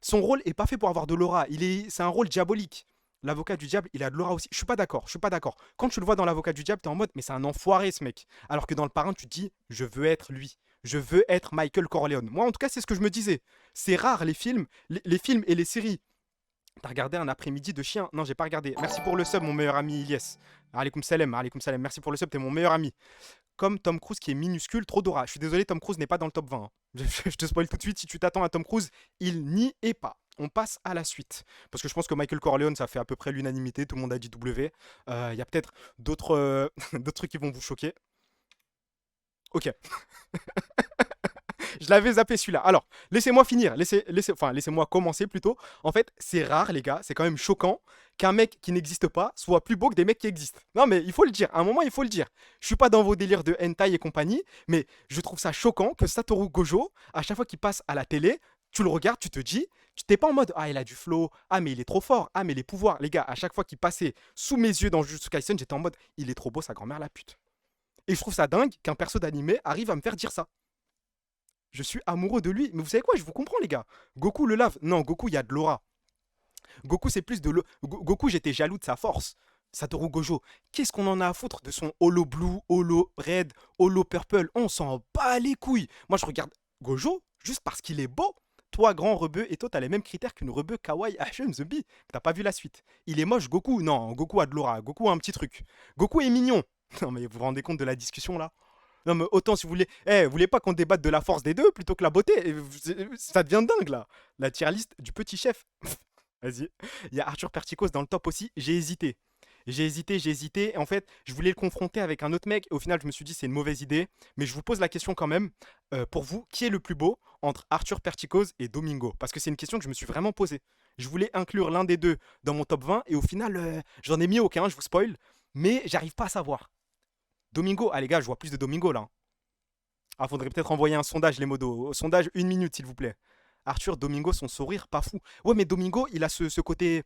son rôle est pas fait pour avoir de l'aura. C'est un rôle diabolique. L'avocat du diable, il a de l'aura aussi. Je suis pas d'accord, je suis pas d'accord. Quand tu le vois dans l'avocat du diable, t'es en mode, mais c'est un enfoiré ce mec. Alors que dans le parrain, tu te dis, je veux être lui. Je veux être Michael Corleone. Moi, en tout cas, c'est ce que je me disais. C'est rare les films, les films et les séries. T'as regardé Un après-midi de chien? Non, j'ai pas regardé. Merci pour le sub, mon meilleur ami Ilyes. Alaikum salam, alaikum salam. Merci pour le sub, t'es mon meilleur ami. Comme Tom Cruise qui est minuscule, trop d'aura. Je suis désolé, Tom Cruise n'est pas dans le top 20, hein. Je te spoil tout de suite, si tu t'attends à Tom Cruise, il n'y est pas. On passe à la suite. Parce que je pense que Michael Corleone, ça fait à peu près l'unanimité, tout le monde a dit W. Il y a peut-être d'autres d'autres trucs qui vont vous choquer. Ok. Je l'avais zappé celui-là. Alors, laissez-moi finir. Laissez-moi commencer plutôt. En fait, c'est rare, les gars. C'est quand même choquant qu'un mec qui n'existe pas soit plus beau que des mecs qui existent. Non, mais il faut le dire. À un moment, il faut le dire. Je suis pas dans vos délires de hentai et compagnie, mais je trouve ça choquant que Satoru Gojo, à chaque fois qu'il passe à la télé, tu le regardes, tu te dis, tu t'es pas en mode ah il a du flow, ah mais il est trop fort, ah mais les pouvoirs, les gars, à chaque fois qu'il passait sous mes yeux dans Jujutsu Kaisen, j'étais en mode il est trop beau sa grand-mère la pute. Et je trouve ça dingue qu'un perso d'animé arrive à me faire dire ça. Je suis amoureux de lui. Mais vous savez quoi, je vous comprends, les gars. Goku le lave. Non, Goku, il y a de l'aura. Goku, c'est plus de Goku, j'étais jaloux de sa force. Satoru Gojo, qu'est-ce qu'on en a à foutre de son Holo Blue, Holo Red, Holo Purple? On s'en bat les couilles. Moi, je regarde Gojo juste parce qu'il est beau. Toi, grand rebeu, et toi, t'as les mêmes critères qu'une rebeu kawaii H&M The Bee. T'as pas vu la suite. Il est moche, Goku. Non, Goku a de l'aura. Goku a un petit truc. Goku est mignon. Non, mais vous vous rendez compte de la discussion là? Non, mais autant si vous voulez. Vous voulez pas qu'on débatte de la force des deux plutôt que la beauté? Ça devient dingue là. La tier list du petit chef. Vas-y. Il y a Arthur Perticos dans le top aussi. J'ai hésité. J'ai hésité. En fait, je voulais le confronter avec un autre mec. Et au final, je me suis dit, c'est une mauvaise idée. Mais je vous pose la question quand même. Pour vous, qui est le plus beau entre Arthur Perticos et Domingo? Parce que c'est une question que je me suis vraiment posée. Je voulais inclure l'un des deux dans mon top 20. Et au final, j'en ai mis aucun, je vous spoil. Mais j'arrive pas à savoir. Domingo, ah les gars, je vois plus de Domingo là. Ah, faudrait peut-être envoyer un sondage, les modos. Sondage, 1 minute, s'il vous plaît. Arthur, Domingo, son sourire, pas fou. Ouais, mais Domingo, il a ce côté.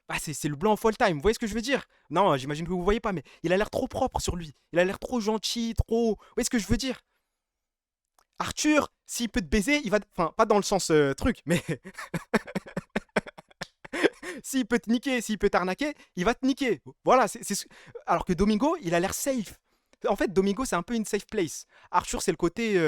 Ah, c'est le blanc full time, vous voyez ce que je veux dire? Non, j'imagine que vous voyez pas, mais il a l'air trop propre sur lui. Il a l'air trop gentil, trop. Vous voyez ce que je veux dire? Arthur, s'il peut te baiser, il va. Enfin, pas dans le sens truc, mais. S'il peut te niquer, s'il peut t'arnaquer, il va te niquer. Voilà, alors que Domingo, il a l'air safe. En fait, Domingo, c'est un peu une safe place. Arthur, c'est le côté.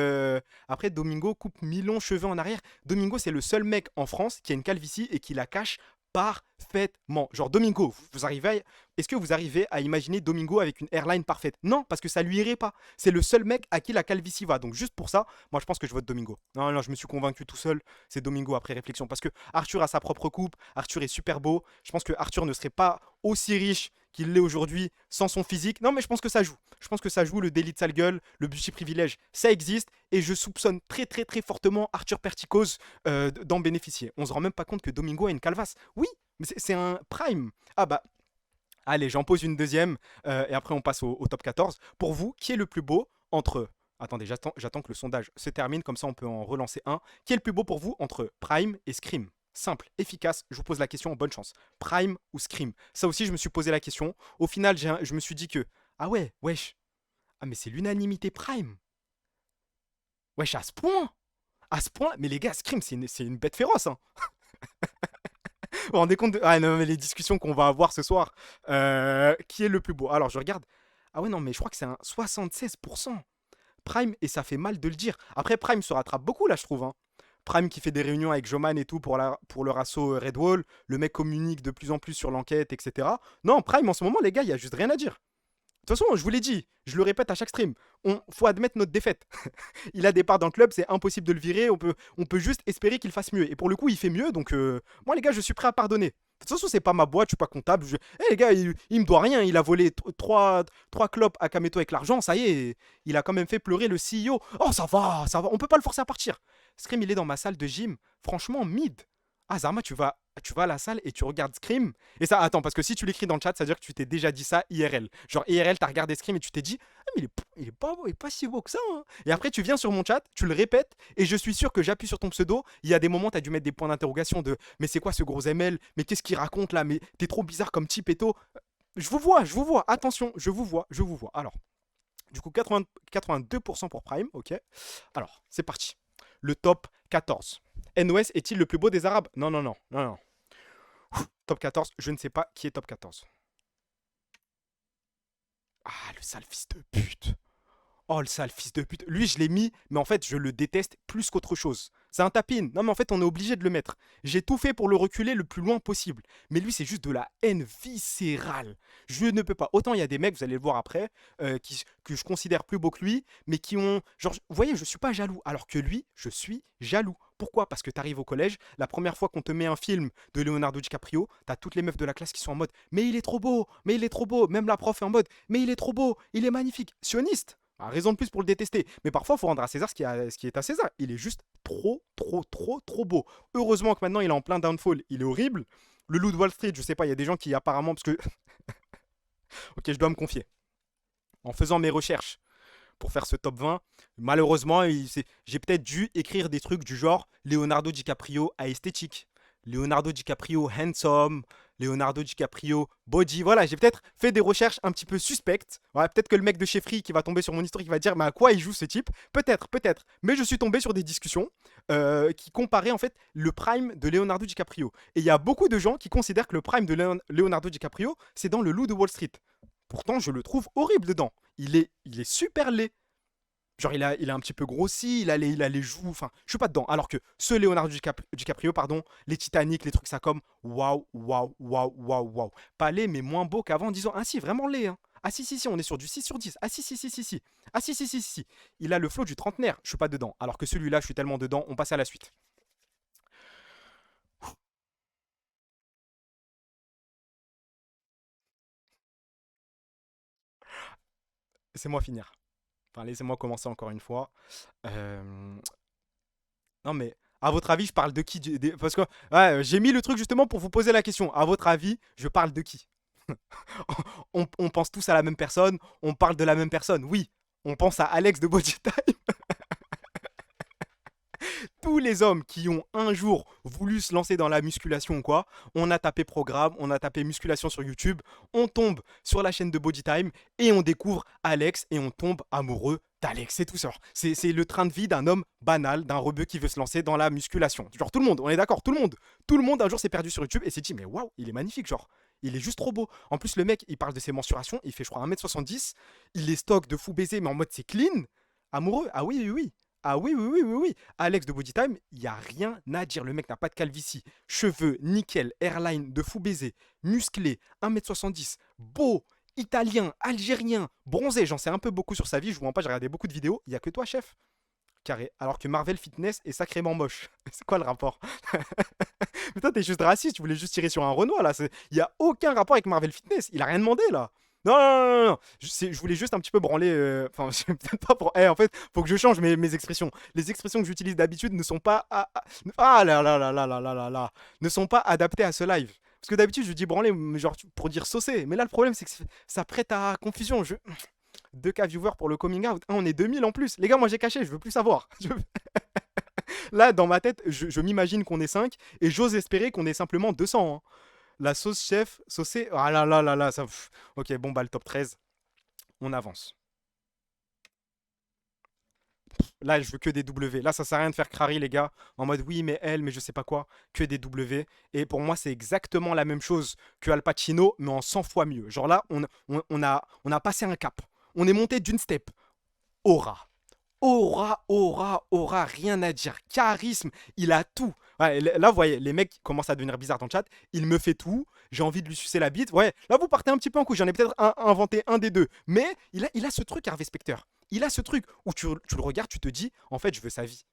Après, Domingo coupe 1 000 cheveux en arrière. Domingo, c'est le seul mec en France qui a une calvitie et qui la cache parfaitement. Genre, Domingo, vous arrivez. Est-ce que vous arrivez à imaginer Domingo avec une airline parfaite? Non, parce que ça lui irait pas. C'est le seul mec à qui la calvitie va. Donc, juste pour ça, moi, je pense que je vote Domingo. Non, non, je me suis convaincu tout seul. C'est Domingo après réflexion. Parce que Arthur a sa propre coupe. Arthur est super beau. Je pense que Arthur ne serait pas aussi riche qu'il l'est aujourd'hui sans son physique. Non, mais je pense que ça joue. Je pense que ça joue, le délit de sale gueule, le beauty privilège, ça existe. Et je soupçonne très, très, très fortement Arthur Perticos d'en bénéficier. On se rend même pas compte que Domingo a une calvasse. Oui, mais c'est un prime. Ah bah, allez, j'en pose une deuxième. Et après, on passe au top 14. Pour vous, qui est le plus beau entre. Attendez, j'attends que le sondage se termine, comme ça on peut en relancer un. Qui est le plus beau pour vous entre Prime et Scream? Simple, efficace, je vous pose la question, bonne chance. Prime ou Scream? Ça aussi, je me suis posé la question. Au final, je me suis dit que. Ah ouais, wesh. Ah mais c'est l'unanimité Prime. Wesh, à ce point? À ce point? Mais les gars, Scream, c'est une bête féroce, hein. Vous vous rendez compte de. Ah non, mais les discussions qu'on va avoir ce soir. Qui est le plus beau? Alors, je regarde. Ah ouais, non, mais je crois que c'est un 76%. Prime, et ça fait mal de le dire. Après, Prime se rattrape beaucoup, là, je trouve, hein. Prime qui fait des réunions avec Joman et tout pour leur assaut Redwall. Le mec communique de plus en plus sur l'enquête, etc. Non, Prime, en ce moment, les gars, il y a juste rien à dire. De toute façon, je vous l'ai dit, je le répète à chaque stream, faut admettre notre défaite. Il a des parts dans le club, c'est impossible de le virer, on peut juste espérer qu'il fasse mieux. Et pour le coup, il fait mieux, donc moi les gars, je suis prêt à pardonner. De toute façon, c'est pas ma boîte, je suis pas comptable. Eh, les gars, il me doit rien. Il a volé trois clopes à Kameto avec l'argent. Ça y est, il a quand même fait pleurer le CEO. Oh, ça va, ça va. On peut pas le forcer à partir. Scream, il est dans ma salle de gym. Franchement, mid. Ah, Zarma, tu vas à la salle et tu regardes Scream. Et ça, attends, parce que si tu l'écris dans le chat, ça veut dire que tu t'es déjà dit ça IRL. Genre, IRL, t'as regardé Scream et tu t'es dit, ah, mais il est pas si beau que ça, hein. Et après, tu viens sur mon chat, tu le répètes, et je suis sûr que j'appuie sur ton pseudo. Il y a des moments, t'as dû mettre des points d'interrogation de, mais c'est quoi ce gros ML? Mais qu'est-ce qu'il raconte là? Mais t'es trop bizarre comme type et tout. Je vous vois. Attention, je vous vois, je vous vois. Alors, du coup, 82% pour Prime, ok. Alors, c'est parti. Le top 14. NOS est-il le plus beau des Arabes? Non, non, non, non, non. Top 14, je ne sais pas qui est top 14. Ah, le sale fils de pute. Oh, le sale fils de pute. Lui, je l'ai mis, mais en fait, je le déteste plus qu'autre chose. C'est un tapin. Non, mais en fait, on est obligé de le mettre. J'ai tout fait pour le reculer le plus loin possible. Mais lui, c'est juste de la haine viscérale. Je ne peux pas. Autant il y a des mecs, vous allez le voir après, que je considère plus beau que lui, mais qui ont. Genre, vous voyez, je suis pas jaloux. Alors que lui, je suis jaloux. Pourquoi? Parce que tu arrives au collège, la première fois qu'on te met un film de Leonardo DiCaprio, t'as toutes les meufs de la classe qui sont en mode mais il est trop beau, mais il est trop beau. Même la prof est en mode mais il est trop beau, il est magnifique. Sioniste. Ah, raison de plus pour le détester. Mais parfois, il faut rendre à César ce qui est à César. Il est juste trop, trop, trop, trop beau. Heureusement que maintenant, il est en plein downfall. Il est horrible. Le loup de Wall Street, je sais pas, il y a des gens qui apparemment... Parce que... ok, je dois me confier. En faisant mes recherches pour faire ce top 20, malheureusement, j'ai peut-être dû écrire des trucs du genre Leonardo DiCaprio à esthétique. Leonardo DiCaprio handsome, Leonardo DiCaprio body. Voilà, j'ai peut-être fait des recherches un petit peu suspectes. Voilà, peut-être que le mec de chez Free qui va tomber sur mon histoire, qui va dire mais à quoi il joue ce type? Peut-être, peut-être. Mais je suis tombé sur des discussions qui comparaient en fait le prime de Leonardo DiCaprio. Et il y a beaucoup de gens qui considèrent que le prime de Leonardo DiCaprio, c'est dans Le Loup de Wall Street. Pourtant, je le trouve horrible dedans. Il est super laid. Genre, il a un petit peu grossi, il a les joues. Enfin, je suis pas dedans. Alors que ce Leonardo DiCaprio, pardon, les Titanic, les trucs ça comme waouh, waouh, waouh, waouh, waouh. Pas laid, mais moins beau qu'avant en disant ah si, vraiment laid. Hein. Ah si, si, si, on est sur du 6 sur 10. Ah si, si, si, si, si. Ah si, si, si, si. Si. Il a le flow du trentenaire. Je suis pas dedans. Alors que celui-là, je suis tellement dedans. On passe à la suite. Laissez-moi finir. Enfin, laissez-moi commencer encore une fois. Euh, Non, mais à votre avis, je parle de qui parce que ouais, j'ai mis le truc justement pour vous poser la question. À votre avis, je parle de qui? On pense tous à la même personne, on parle de la même personne. Oui, on pense à Alex de Body Time. Tous les hommes qui ont un jour voulu se lancer dans la musculation ou quoi, on a tapé programme, on a tapé musculation sur YouTube, on tombe sur la chaîne de Body Time et on découvre Alex et on tombe amoureux d'Alex. C'est tout ça. C'est le train de vie d'un homme banal, d'un rebeu qui veut se lancer dans la musculation. Genre tout le monde, on est d'accord, tout le monde. Tout le monde un jour s'est perdu sur YouTube et s'est dit mais waouh, il est magnifique, genre. Il est juste trop beau. En plus, le mec, il parle de ses mensurations. Il fait, je crois, 1m70. Il les stocke de fou baiser, mais en mode c'est clean. Amoureux. Ah oui, oui, oui. Ah oui, oui, oui, oui, oui. Alex de Bodytime, il n'y a rien à dire. Le mec n'a pas de calvitie. Cheveux, nickel, airline, de fou baiser, musclé, 1m70, beau, italien, algérien, bronzé. J'en sais un peu beaucoup sur sa vie. Je vous mens pas, j'ai regardé beaucoup de vidéos. Il n'y a que toi, chef. Carré. Alors que Marvel Fitness est sacrément moche. C'est quoi le rapport? Mais toi, t'es juste raciste. Tu voulais juste tirer sur un Renoir, là. Il n'y a aucun rapport avec Marvel Fitness. Il a rien demandé, là. Non, non, non, non, non. Je voulais juste un petit peu branler. Enfin, peut-être pas pour. En fait, faut que je change mes expressions. Les expressions que j'utilise d'habitude ne sont pas. Ah là là là là là là là là. Ne sont pas adaptées à ce live. Parce que d'habitude, je dis branler, genre pour dire saucer. Mais là, le problème, c'est que ça prête à confusion. 2K viewers pour le coming out. On est 2000 en plus. Les gars, moi j'ai caché, je veux plus savoir. Là, dans ma tête, je m'imagine qu'on est 5 et j'ose espérer qu'on est simplement 200. Hein. La sauce chef, saucée. Ah là là là là. Ça... Ok, bon, bah le top 13. On avance. Là, je veux que des W. Là, ça sert à rien de faire crari, les gars. En mode oui, mais elle, mais je sais pas quoi. Que des W. Et pour moi, c'est exactement la même chose que Al Pacino, mais en 100 fois mieux. Genre là, on a passé un cap. On est monté d'une step. Aura. Aura, aura, aura, rien à dire. Charisme, il a tout. Ouais, là, vous voyez, les mecs commencent à devenir bizarres dans le chat. Il me fait tout. J'ai envie de lui sucer la bite. Ouais, là, vous partez un petit peu en couille. J'en ai peut-être inventé un des deux. Mais il a ce truc, Harvey Specter. Il a ce truc où tu le regardes, tu te dis, en fait, je veux sa vie.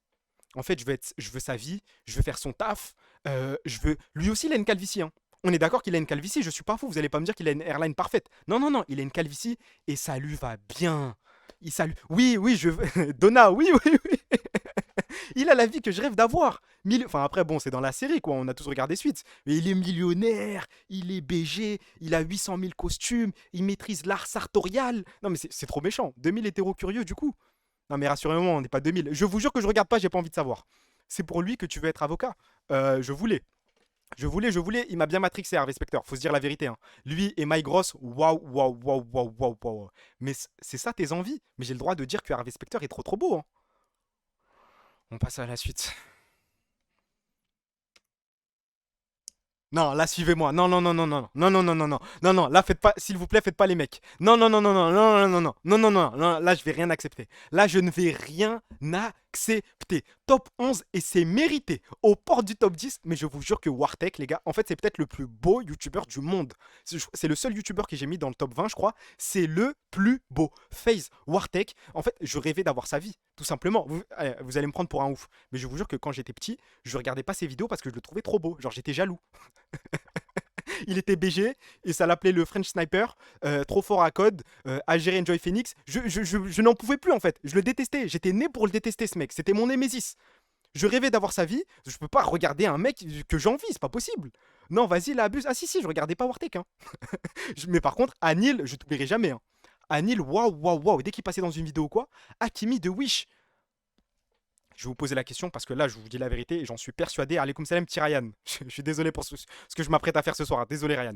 En fait, je veux sa vie. Je veux faire son taf. Je veux. Lui aussi, il a une calvitie. Hein. On est d'accord qu'il a une calvitie, je suis pas fou, vous allez pas me dire qu'il a une airline parfaite. Non, non, non, il a une calvitie et ça lui va bien. Oui, oui, Donna, oui, oui, oui. Il a la vie que je rêve d'avoir. Enfin, après, bon, c'est dans la série, quoi. On a tous regardé suite. Mais il est millionnaire, il est BG, il a 800 000 costumes, il maîtrise l'art sartorial. Non, mais c'est trop méchant. 2000 hétéros curieux, du coup. Non, mais rassurez-moi, on n'est pas 2000. Je vous jure que je regarde pas, j'ai pas envie de savoir. C'est pour lui que tu veux être avocat. Je voulais. Je voulais, il m'a bien matrixé, Harvey Specter, faut se dire la vérité, hein. Lui et Mike Gross, waouh, waouh, waouh, waouh, waouh, waouh. Mais c'est ça tes envies. Mais j'ai le droit de dire que Harvey Specter est trop trop beau, hein. On passe à la suite. Non, là, suivez-moi. Non, non, non, non, non, non, non, non, non, non, non, non, là, faites pas, s'il vous plaît, faites pas les mecs. Non, non, non, non, non, non, non, non, non, non, non, non, là, je vais rien accepter. Là, je ne vais rien accepter. Top 11 et c'est mérité. Aux portes du top 10, mais je vous jure que Wartech, les gars, en fait, c'est peut-être le plus beau youtubeur du monde. C'est le seul youtubeur que j'ai mis dans le top 20, je crois. C'est le plus beau. FaZe, Wartech, en fait, je rêvais d'avoir sa vie, tout simplement. Vous allez me prendre pour un ouf, mais je vous jure que quand j'étais petit, je regardais pas ses vidéos parce que je le trouvais trop beau. Genre, j'étais jaloux. Il était BG et ça l'appelait le French Sniper, trop fort à code, à gérer Enjoy Phoenix. Je n'en pouvais plus en fait, je le détestais, j'étais né pour le détester ce mec, c'était mon némésis. Je rêvais d'avoir sa vie, je peux pas regarder un mec que j'envie, c'est pas possible. Non, vas-y, là, abuse. Ah si, si, je regardais pas Wartek. Hein. Mais par contre, Anil, je t'oublierai jamais. Hein. Anil, waouh, waouh, waouh, dès qu'il passait dans une vidéo ou quoi, Hakimi de Wish. Je vais vous poser la question parce que là, je vous dis la vérité et j'en suis persuadé. Alaykoum salam, petit Ryan. Je suis désolé pour ce que je m'apprête à faire ce soir. Désolé, Ryan.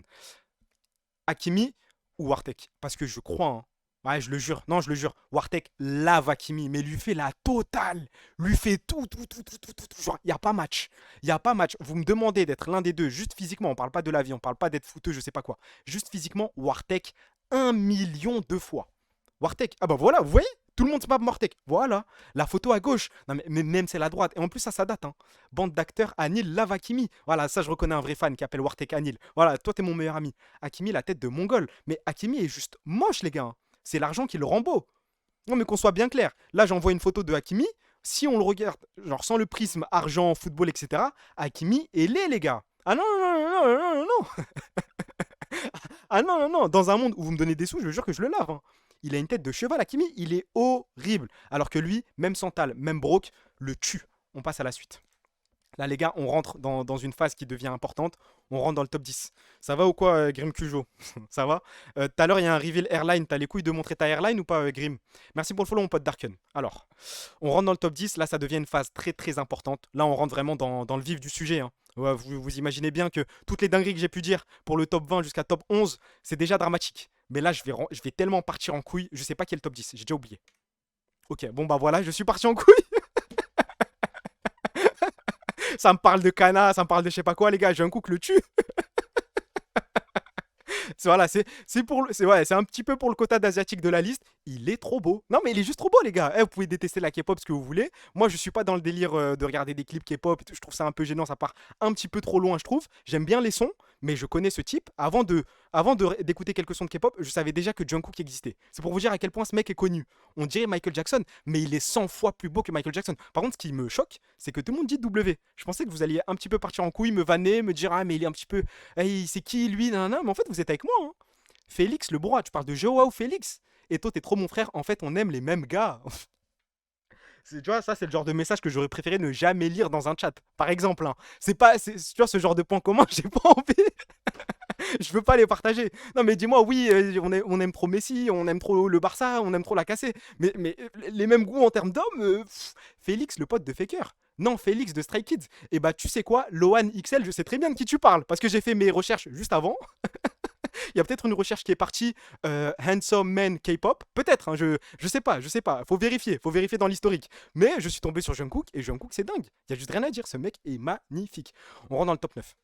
Hakimi ou Wartek? Parce que je crois, hein. Ouais, je le jure. Non, je le jure. Wartek lave Hakimi, mais lui fait la totale. Lui fait tout, tout, tout, tout, tout, tout. Tout. Genre, il n'y a pas match. Il n'y a pas match. Vous me demandez d'être l'un des deux, juste physiquement. On parle pas de la vie, on parle pas d'être fouteux, je sais pas quoi. Juste physiquement, Wartek 1 million de fois. Wartek. Ah bah voilà, vous voyez? Tout le monde se bat Wartek. Voilà. La photo à gauche. Non, mais même celle à droite. Et en plus, ça date. Hein. Bande d'acteurs, Anil Lavakimi. Voilà, ça, je reconnais un vrai fan qui appelle Wartek Anil. Voilà, toi, t'es mon meilleur ami. Hakimi, la tête de mongol. Mais Hakimi est juste moche, les gars. Hein. C'est l'argent qui le rend beau. Non, mais qu'on soit bien clair. Là, j'envoie une photo de Hakimi. Si on le regarde, genre sans le prisme argent, football, etc., Hakimi est laid, les gars. Ah non, non, non, non, non, non, non. Ah non, non, non. Dans un monde où vous me donnez des sous, je vous jure que je le lave. Hein. Il a une tête de cheval, Hakimi. Il est horrible. Alors que lui, même Santal, même Brock, le tue. On passe à la suite. Là, les gars, on rentre dans une phase qui devient importante. On rentre dans le top 10. Ça va ou quoi, Grim Cujo? Ça va? Tout à l'heure, il y a un reveal airline. T'as les couilles de montrer ta airline ou pas, Grim? Merci pour le follow, mon pote Darken. Alors, on rentre dans le top 10. Là, ça devient une phase très très importante. Là, on rentre vraiment dans le vif du sujet. Hein. Ouais, vous imaginez bien que toutes les dingueries que j'ai pu dire pour le top 20 jusqu'à top 11, c'est déjà dramatique. Mais là, je vais tellement partir en couille. Je sais pas qui est le top 10. J'ai déjà oublié. Ok, bon bah voilà, je suis parti en couille. Ça me parle de Kana, ça me parle de je sais pas quoi, les gars. J'ai un coup que le tue. Voilà, c'est un petit peu pour le quota d'asiatique de la liste. Il est trop beau. Non, mais il est juste trop beau, les gars. Vous pouvez détester la K-pop ce que vous voulez. Moi, je suis pas dans le délire de regarder des clips K-pop. Je trouve ça un peu gênant. Ça part un petit peu trop loin, je trouve. J'aime bien les sons, mais je connais ce type. D'écouter quelques sons de K-pop, je savais déjà que Jungkook existait. C'est pour vous dire à quel point ce mec est connu. On dirait Michael Jackson, mais il est 100 fois plus beau que Michael Jackson. Par contre, ce qui me choque, c'est que tout le monde dit W. Je pensais que vous alliez un petit peu partir en couille, me vanner, me dire ah mais il est un petit peu, hey, c'est qui lui, nanana. Mais en fait, vous êtes avec moi. Hein. Félix le bourrois, tu parles de Joao Félix. Et toi, t'es trop mon frère. En fait, on aime les mêmes gars. Tu vois, ça, c'est le genre de message que j'aurais préféré ne jamais lire dans un chat. Par exemple, hein. Tu vois, ce genre de point commun, j'ai pas envie. Je veux pas les partager. Non, mais dis-moi, oui, on aime trop Messi, on aime trop le Barça, on aime trop la casser. Mais les mêmes goûts en termes d'hommes, Félix, le pote de Faker. Non, Félix de Stray Kids. Et bah, tu sais quoi, Lohan XL, je sais très bien de qui tu parles. Parce que j'ai fait mes recherches juste avant. Il y a peut-être une recherche qui est partie Handsome Man K-pop. Peut-être, hein, je sais pas, je sais pas. Faut vérifier dans l'historique. Mais je suis tombé sur Jungkook et Jungkook, c'est dingue. Il y a juste rien à dire. Ce mec est magnifique. On rentre dans le top 9.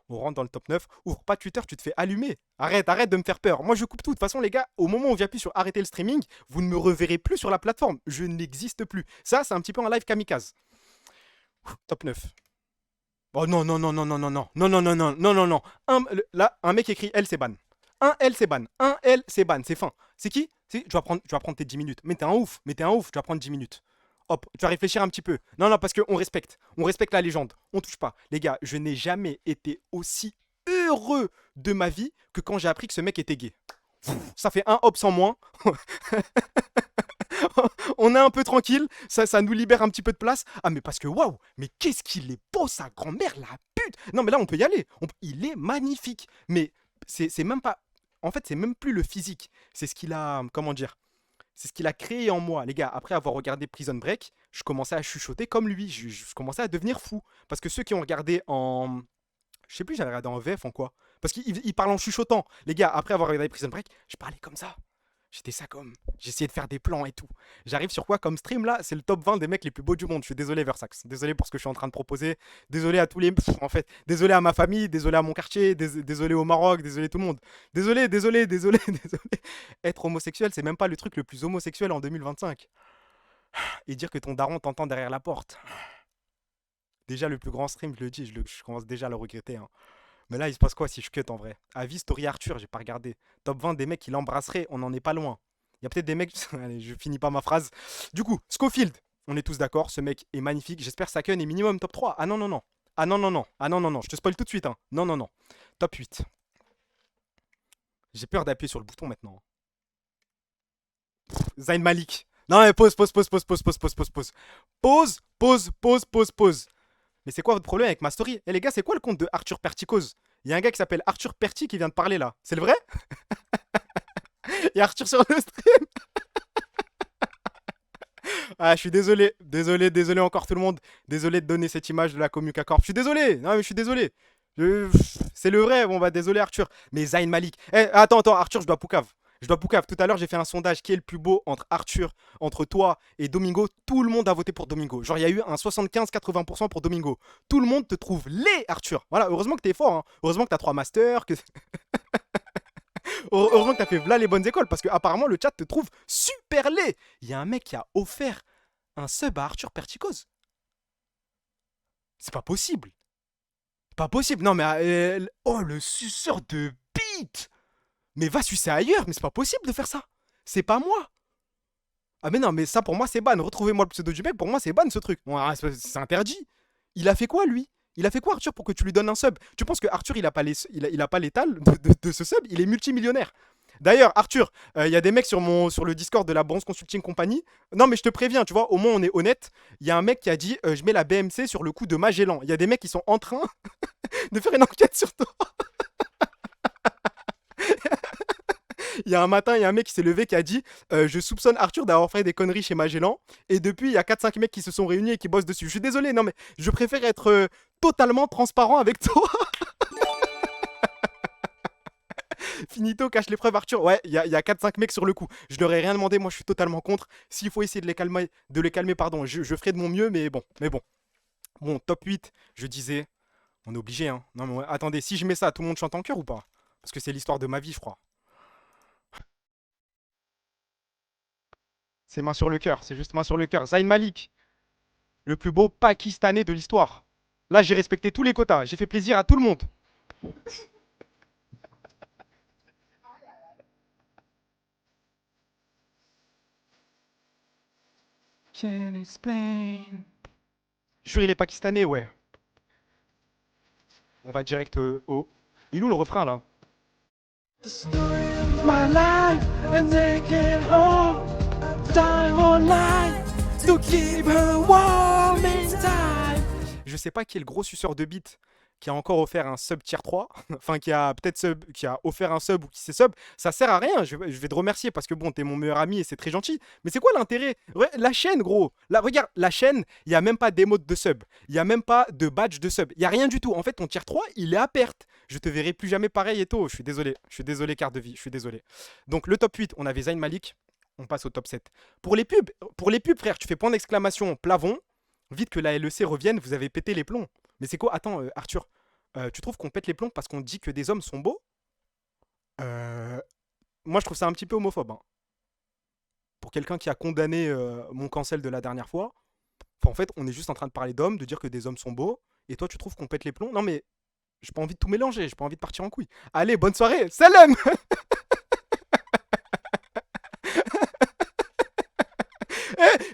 On rentre dans le top 9. Ouvre pas Twitter, tu te fais allumer. Arrête de me faire peur. Moi, je coupe tout. De toute façon, les gars, au moment où j'appuie sur arrêter le streaming, vous ne me reverrez plus sur la plateforme. Je n'existe plus. Ça, c'est un petit peu un live kamikaze. Top 9. Oh non, non, non, non, non, non, non, non, non, non, non, non, non, non. Là, un mec écrit L, c'est ban. Un L, c'est ban. Un L, c'est ban. C'est fin. C'est qui? Je dois prendre tes 10 minutes. Mais t'es un ouf. Tu vas prendre 10 minutes. hop, tu vas réfléchir un petit peu. Non, non, parce qu'on respecte. On respecte la légende. On touche pas. Les gars, je n'ai jamais été aussi heureux de ma vie que quand j'ai appris que ce mec était gay. Ça fait un hop en moins. On est un peu tranquille, ça nous libère un petit peu de place. Ah mais parce que waouh, mais qu'est-ce qu'il est beau sa grand-mère, la pute. Non mais là on peut y aller, il est magnifique. Mais c'est même pas, en fait c'est même plus le physique, c'est ce qu'il a, comment dire, c'est ce qu'il a créé en moi. Les gars, après avoir regardé Prison Break, je commençais à chuchoter comme lui, je commençais à devenir fou. Parce que ceux qui ont regardé en... Je sais plus, j'avais regardé en VF en quoi. Parce qu'il parle en chuchotant. Les gars, après avoir regardé Prison Break, je parlais comme ça. J'étais ça comme. J'essayais de faire des plans et tout. J'arrive sur quoi comme stream là? C'est le top 20 des mecs les plus beaux du monde. Je suis désolé, Versax. Désolé pour ce que je suis en train de proposer. Désolé à tous les. En fait, désolé à ma famille, désolé à mon quartier, désolé au Maroc, désolé tout le monde. Désolé, désolé, désolé, désolé. Être homosexuel, c'est même pas le truc le plus homosexuel en 2025. Et dire que ton daron t'entend derrière la porte. Déjà, le plus grand stream, je le dis, je commence déjà à le regretter, hein. Mais là, il se passe quoi si je cut en vrai? Avis Story Arthur, j'ai pas regardé. Top 20 des mecs qui l'embrasseraient, on n'en est pas loin. Il y a peut-être des mecs. Allez, je finis pas ma phrase. Du coup, Scofield, on est tous d'accord, ce mec est magnifique. J'espère Saken est minimum top 3. Ah non, non, non. Ah non, non, non. Ah non, non, non. Je te spoil tout de suite, hein. Non, non, non. Top 8. J'ai peur d'appuyer sur le bouton maintenant. Zayn Malik. Non, mais pause, pause, pause, pause, pause, pause, pause, pause, pause. Pause, pause, pause, pause, pause. Mais c'est quoi votre problème avec ma story? Eh les gars, c'est quoi le compte de Arthur Perticose? Il y a un gars qui s'appelle Arthur Perti qui vient de parler là. C'est le vrai? Il y a Arthur sur le stream. Ah, je suis désolé. Désolé, désolé encore tout le monde. Désolé de donner cette image de la Commuca Corp. Je suis désolé. Non, mais je suis désolé. C'est le vrai. Bon, bah, désolé, Arthur. Mais Zayn Malik. Eh, attends, attends, Arthur, je dois poucave. Je dois poucave. Tout à l'heure, j'ai fait un sondage qui est le plus beau entre Arthur, entre toi et Domingo. Tout le monde a voté pour Domingo. Genre, il y a eu un 75-80% pour Domingo. Tout le monde te trouve laid, Arthur. Voilà, heureusement que t'es fort, hein. Heureusement que t'as 3 masters. Heureusement que t'as fait là les bonnes écoles. Parce que apparemment, le chat te trouve super laid. Il y a un mec qui a offert un sub à Arthur Perticose. C'est pas possible. Pas possible. Non, mais. Oh, le suceur de bite. Mais va sucer ailleurs. Mais c'est pas possible de faire ça. C'est pas moi. Ah, mais non, mais ça pour moi, c'est ban. Retrouvez-moi le pseudo du mec. Pour moi, c'est ban ce truc. Bon, c'est interdit. Il a fait quoi, lui? Il a fait quoi, Arthur, pour que tu lui donnes un sub? Tu penses que Arthur, il a pas il a pas l'étal de ce sub? Il est multimillionnaire. D'ailleurs, Arthur, il y a des mecs sur le Discord de la Bronze Consulting Company. Non, mais je te préviens, tu vois, au moins on est honnête. Il y a un mec qui a dit je mets la BMC sur le coup de Magellan. Il y a des mecs qui sont en train de faire une enquête sur toi. Il y a un matin, il y a un mec qui s'est levé qui a dit je soupçonne Arthur d'avoir fait des conneries chez Magellan. Et depuis, il y a 4-5 mecs qui se sont réunis et qui bossent dessus. Je suis désolé, non, mais je préfère être totalement transparent avec toi. Finito, cache les preuves, Arthur. Ouais, il y a 4-5 mecs sur le coup. Je leur ai rien demandé, moi je suis totalement contre. S'il faut essayer de les calmer, pardon, je ferai de mon mieux, mais bon, Bon, top 8, je disais, on est obligé, hein. Non, mais attendez, si je mets ça, tout le monde chante en chœur ou pas? Parce que c'est l'histoire de ma vie, je crois. C'est main sur le cœur, c'est juste main sur le cœur. Zayn Malik, le plus beau Pakistanais de l'histoire. Là, j'ai respecté tous les quotas, j'ai fait plaisir à tout le monde. Can't explain. Jure, il est pakistanais, ouais. On va direct au. Il est où le refrain là? The story of my life and taking home time online to keep her warm in time. Je sais pas qui est le gros suceur de beat qui a encore offert un sub tier 3, enfin qui a peut-être qui a offert un sub ou qui s'est sub, ça sert à rien, je vais te remercier parce que bon, t'es mon meilleur ami et c'est très gentil, mais c'est quoi l'intérêt? La chaîne, gros, là, regarde, la chaîne, il y a même pas d'émote de sub, il y a même pas de badge de sub, il y a rien du tout, en fait ton tier 3, il est à perte, je te verrai plus jamais pareil et tout, je suis désolé carte de vie, je suis désolé. Donc le top 8, on avait Zayn Malik, on passe au top 7. Pour les pubs, frère, tu fais point d'exclamation, Plavon, vite que la LEC revienne, vous avez pété les plombs. Mais c'est quoi? Attends, Arthur, tu trouves qu'on pète les plombs parce qu'on dit que des hommes sont beaux? Euh, Moi, je trouve ça un petit peu homophobe, hein. Pour quelqu'un qui a condamné mon cancel de la dernière fois, enfin, en fait, on est juste en train de parler d'hommes, de dire que des hommes sont beaux, et toi, tu trouves qu'on pète les plombs? Non, mais j'ai pas envie de tout mélanger, j'ai pas envie de partir en couille. Allez, bonne soirée, salam.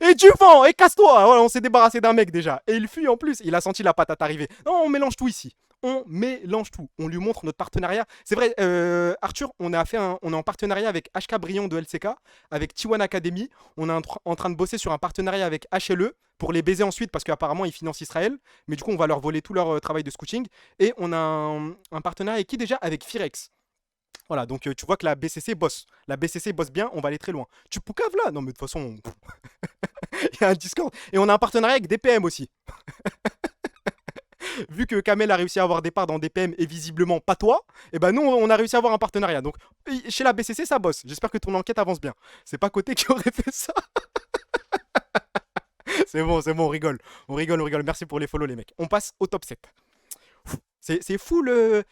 Et du vent et casse-toi. Voilà, on s'est débarrassé d'un mec déjà. Et il fuit en plus. Il a senti la patate arriver. Non, on mélange tout ici. On mélange tout. On lui montre notre partenariat. C'est vrai, Arthur, on est en partenariat avec HK Brion de LCK, avec T1 Academy. On est en train de bosser sur un partenariat avec HLE pour les baiser ensuite parce qu'apparemment ils financent Israël. Mais du coup, on va leur voler tout leur travail de scouting. Et on a un partenariat avec qui déjà? Avec Firex. Voilà, donc tu vois que la BCC bosse. La BCC bosse bien, on va aller très loin. Tu poucaves là? Non, mais de toute façon, il y a un Discord. Et on a un partenariat avec DPM aussi. Vu que Kamel a réussi à avoir des parts dans DPM et visiblement pas toi, et ben nous on a réussi à avoir un partenariat. Donc chez la BCC ça bosse. J'espère que ton enquête avance bien. C'est pas Côté qui aurait fait ça. C'est bon, on rigole. On rigole, on rigole. Merci pour les follow les mecs. On passe au top 7. C'est fou le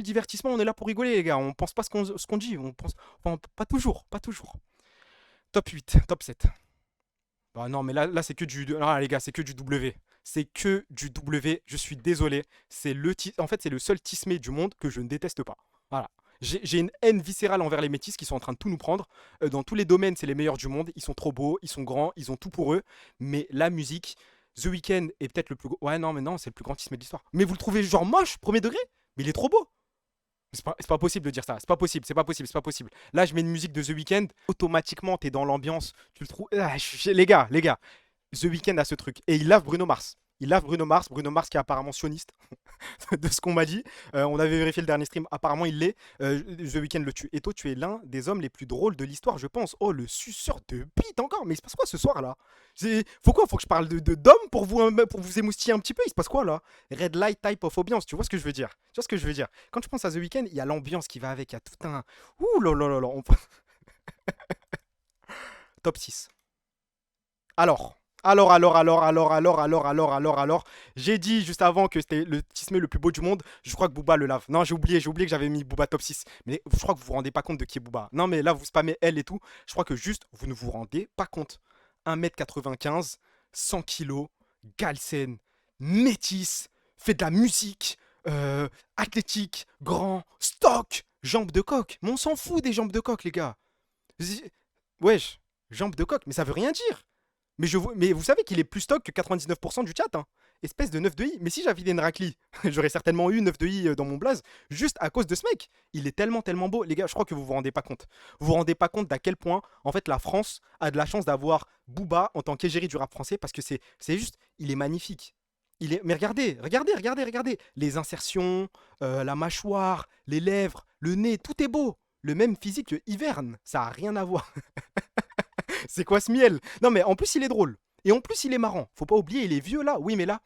divertissement, on est là pour rigoler les gars, on pense pas ce qu'on dit, on pense enfin, pas toujours, pas toujours. Top 8, top 7. Bah non mais là c'est que du ah, les gars, c'est que du W. C'est que du W, je suis désolé, en fait c'est le seul tismé du monde que je ne déteste pas. Voilà. J'ai une haine viscérale envers les métis qui sont en train de tout nous prendre. Dans tous les domaines, c'est les meilleurs du monde. Ils sont trop beaux, ils sont grands, ils ont tout pour eux. Mais la musique, The Weeknd est peut-être le plus gros. Ouais, non, mais non, c'est le plus grand tismé de l'histoire. Mais vous le trouvez genre moche, premier degré? Mais il est trop beau. C'est pas possible de dire ça. C'est pas possible, c'est pas possible, c'est pas possible. Là, je mets une musique de The Weeknd, automatiquement, t'es dans l'ambiance. Tu le trouves. Ah, les gars, The Weeknd a ce truc. Et il lave Bruno Mars. Il lave Bruno Mars qui est apparemment sioniste, de ce qu'on m'a dit. On avait vérifié le dernier stream, apparemment il l'est. The Weeknd le tue. Et toi, tu es l'un des hommes les plus drôles de l'histoire, je pense. Oh, le suceur de bite encore. Mais il se passe quoi ce soir là? Faut quoi? Faut que je parle d'hommes pour vous émoustiller un petit peu? Il se passe quoi là? Red light type of ambiance, tu vois ce que je veux dire? Tu vois ce que je veux dire? Quand tu penses à The Weeknd, il y a l'ambiance qui va avec, il y a tout un. Ouh là là là là. Top 6. Alors. Alors. J'ai dit juste avant que c'était le tismé le plus beau du monde. Je crois que Booba le lave. Non, j'ai oublié que j'avais mis Booba top 6. Mais je crois que vous vous rendez pas compte de qui est Booba. Non, mais là, vous spammez elle et tout. Je crois que juste, vous ne vous rendez pas compte. 1m95, 100 kilos, Galsen, métis, fait de la musique, athlétique, grand, stock, jambes de coq. Mais on s'en fout des jambes de coq, les gars. Wesh, jambes de coq, mais ça veut rien dire. Mais vous savez qu'il est plus stock que 99% du chat, hein. Espèce de 9 de i. Mais si j'avais des Nrakli, j'aurais certainement eu 9 de i dans mon blaze, juste à cause de ce mec. Il est tellement, tellement beau. Les gars, je crois que vous vous rendez pas compte. Vous vous rendez pas compte d'à quel point, en fait, la France a de la chance d'avoir Booba en tant qu'égérie du rap français, parce que c'est juste, il est magnifique. Mais regardez. Les insertions, la mâchoire, les lèvres, le nez, tout est beau. Le même physique que Hiverne, ça a rien à voir. C'est quoi ce miel? Non, mais en plus, il est drôle. Et en plus, il est marrant. Faut pas oublier, il est vieux là. Oui, mais là,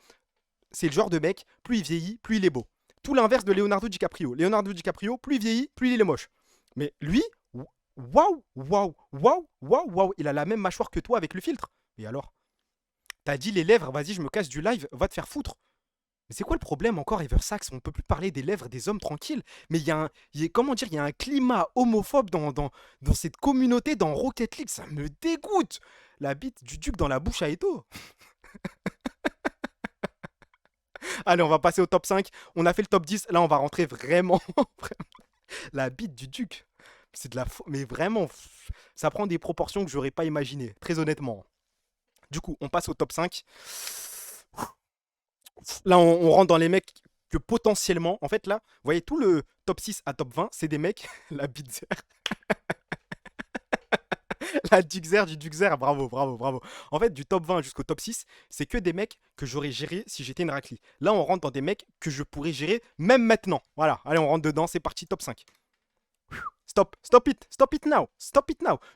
c'est le genre de mec, plus il vieillit, plus il est beau. Tout l'inverse de Leonardo DiCaprio. Leonardo DiCaprio, plus il vieillit, plus il est moche. Mais lui, waouh. Il a la même mâchoire que toi avec le filtre. Et alors? T'as dit les lèvres, vas-y, je me casse du live, va te faire foutre. Mais c'est quoi le problème encore, Eversax? On peut plus parler des lèvres des hommes tranquilles. Mais comment dire, il y a un climat homophobe dans cette communauté, dans Rocket League. Ça me dégoûte. La bite du duc dans la bouche à Eto. Allez, on va passer au top 5. On a fait le top 10. Là, on va rentrer vraiment. La bite du duc. C'est de la mais vraiment, ça prend des proportions que j'aurais pas imaginées. Très honnêtement. Du coup, on passe au top 5. Là, on rentre dans les mecs que potentiellement, en fait, là, vous voyez, tout le top 6 à top 20, c'est des mecs, la Bitzer, la Duxer du Duxer, bravo. En fait, du top 20 jusqu'au top 6, c'est que des mecs que j'aurais géré si j'étais une raclie. Là, on rentre dans des mecs que je pourrais gérer même maintenant. Voilà, allez, on rentre dedans, c'est parti, top 5. Stop it now.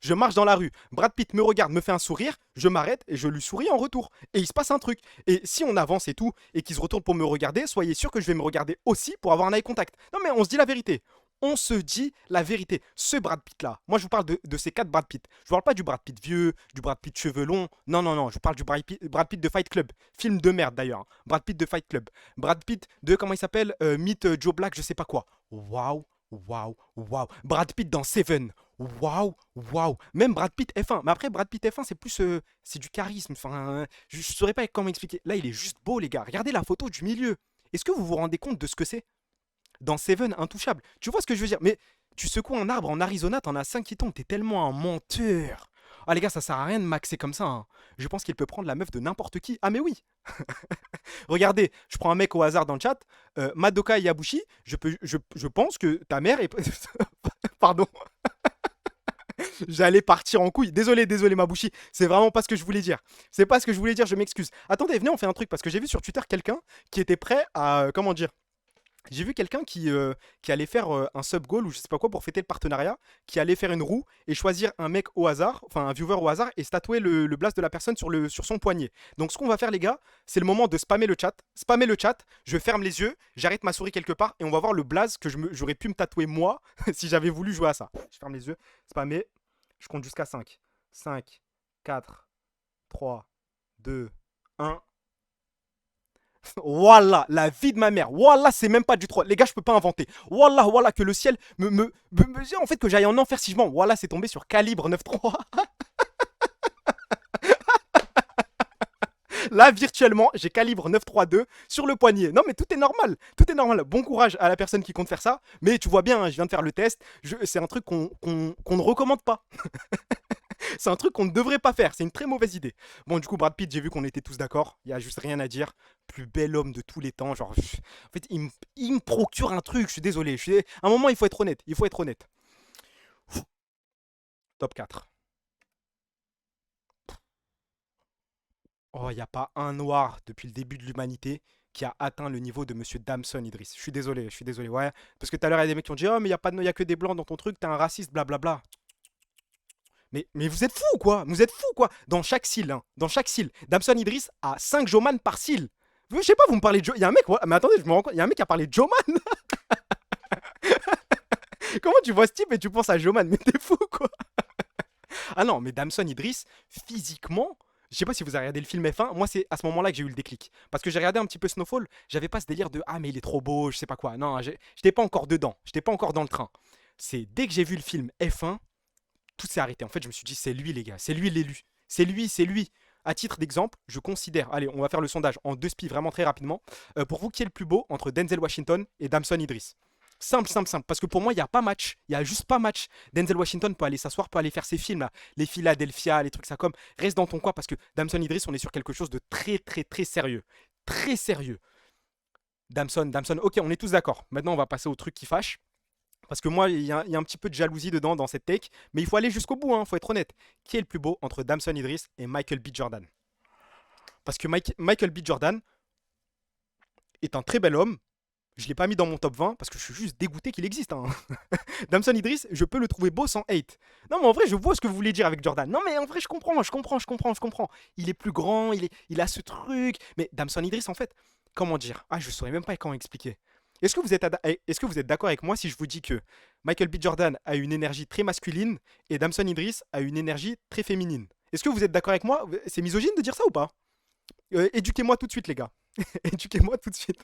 Je marche dans la rue, Brad Pitt me regarde, me fait un sourire, je m'arrête et je lui souris en retour. Et il se passe un truc. Et si on avance et tout, et qu'il se retourne pour me regarder, soyez sûr que je vais me regarder aussi pour avoir un eye contact. Non mais on se dit la vérité. On se dit la vérité. Ce Brad Pitt là, moi je vous parle de ces 4 Brad Pitt. Je vous parle pas du Brad Pitt vieux, du Brad Pitt cheveux longs. Non, je vous parle du Brad Pitt de Fight Club. Film de merde d'ailleurs. Brad Pitt de Fight Club. Brad Pitt de, comment il s'appelle, Meet Joe Black, je sais pas quoi. Waouh. Brad Pitt dans Seven. Waouh. Même Brad Pitt F1. Mais après, Brad Pitt F1, c'est plus. C'est du charisme. Enfin, je saurais pas comment expliquer. Là, il est juste beau, les gars. Regardez la photo du milieu. Est-ce que vous vous rendez compte de ce que c'est? Dans Seven, intouchable. Tu vois ce que je veux dire? Mais tu secoues un arbre en Arizona, t'en as 5 qui tombent. T'es tellement un menteur. Ah les gars, ça sert à rien de maxer comme ça, hein. Je pense qu'il peut prendre la meuf de n'importe qui. Ah mais oui. Regardez, je prends un mec au hasard dans le chat. Madoka Yabushi, je pense que ta mère est... Pardon. J'allais partir en couille. Désolé, désolé, Mabouchi. C'est vraiment pas ce que je voulais dire. C'est pas ce que je voulais dire, je m'excuse. Attendez, venez, on fait un truc. Parce que j'ai vu sur Twitter quelqu'un qui était prêt à. Comment dire. J'ai vu quelqu'un qui allait faire un sub goal ou je sais pas quoi pour fêter le partenariat, qui allait faire une roue et choisir un mec au hasard, enfin un viewer au hasard, et se tatouer le blast de la personne sur son poignet. Donc ce qu'on va faire les gars, c'est le moment de spammer le chat. Spammer le chat, je ferme les yeux, j'arrête ma souris quelque part et on va voir le blast que j'aurais pu me tatouer moi si j'avais voulu jouer à ça. Je ferme les yeux, spammer, je compte jusqu'à 5. 5, 4, 3, 2, 1. Wallah, la vie de ma mère. Wallah, c'est même pas du troll. Les gars, je peux pas inventer. Wallah, wallah, que le ciel en fait, que j'aille en enfer si je mens. Wallah, c'est tombé sur calibre 9.3. Là, virtuellement, j'ai calibre 9.3.2 sur le poignet. Non, mais tout est normal. Tout est normal. Bon courage à la personne qui compte faire ça. Mais tu vois bien, hein, je viens de faire le test. C'est un truc qu'on ne recommande pas. C'est un truc qu'on ne devrait pas faire. C'est une très mauvaise idée. Bon, du coup, Brad Pitt, j'ai vu qu'on était tous d'accord. Il y a juste rien à dire. Plus bel homme de tous les temps. Genre, en fait, il me procure un truc. Je suis désolé. À un moment, il faut être honnête. Il faut être honnête. Top 4. Oh, il n'y a pas un noir depuis le début de l'humanité qui a atteint le niveau de Monsieur Damson Idriss. Je suis désolé, je suis désolé. Ouais, parce que tout à l'heure, il y a des mecs qui ont dit: oh, mais il y a que des blancs dans ton truc, t'es un raciste, blablabla. Mais vous êtes fous ou quoi? Vous êtes fous quoi? Dans chaque cile, hein, dans chaque cile, Damson Idriss a 5 Joman par cile. Je sais pas, vous me parlez de Joe. Il y a un mec, mais attendez, je me rends compte, il y a un mec qui a parlé de Joman. Comment tu vois ce type et tu penses à Joman? Mais t'es fou quoi? Ah non, mais Damson Idriss, physiquement, je sais pas si vous avez regardé le film F1, moi c'est à ce moment-là que j'ai eu le déclic. Parce que j'ai regardé un petit peu Snowfall, j'avais pas ce délire de ah mais il est trop beau, je sais pas quoi. Non, j'étais pas encore dedans, j'étais pas encore dans le train. C'est dès que j'ai vu le film F1, tout s'est arrêté. En fait, je me suis dit c'est lui les gars, c'est lui l'élu. C'est lui, c'est lui. À titre d'exemple, je considère, allez, on va faire le sondage en deux spies vraiment très rapidement. Pour vous, qui est le plus beau entre Denzel Washington et Damson Idriss? Simple, simple, simple. Parce que pour moi, il n'y a pas match. Il n'y a juste pas match. Denzel Washington peut aller s'asseoir, peut aller faire ses films, là. Les Philadelphia, les trucs ça comme. Reste dans ton coin parce que Damson Idriss, on est sur quelque chose de très, très, très sérieux. Très sérieux. Damson, ok, on est tous d'accord. Maintenant, on va passer au truc qui fâche. Parce que moi, il y a un petit peu de jalousie dedans dans cette take. Mais il faut aller jusqu'au bout, hein, faut être honnête. Qui est le plus beau entre Damson Idriss et Michael B. Jordan? Parce que Michael B. Jordan est un très bel homme. Je ne l'ai pas mis dans mon top 20 parce que je suis juste dégoûté qu'il existe, hein. Damson Idriss, je peux le trouver beau sans hate. Non, mais en vrai, je vois ce que vous voulez dire avec Jordan. Non, mais en vrai, je comprends, je comprends, je comprends, je comprends. Il est plus grand, il a ce truc. Mais Damson Idriss, en fait, comment dire? Ah, je ne saurais même pas comment expliquer. Est-ce que vous êtes d'accord avec moi si je vous dis que Michael B. Jordan a une énergie très masculine et Damson Idriss a une énergie très féminine? Est-ce que vous êtes d'accord avec moi? C'est misogyne de dire ça ou pas? Éduquez-moi tout de suite, les gars. Éduquez-moi tout de suite.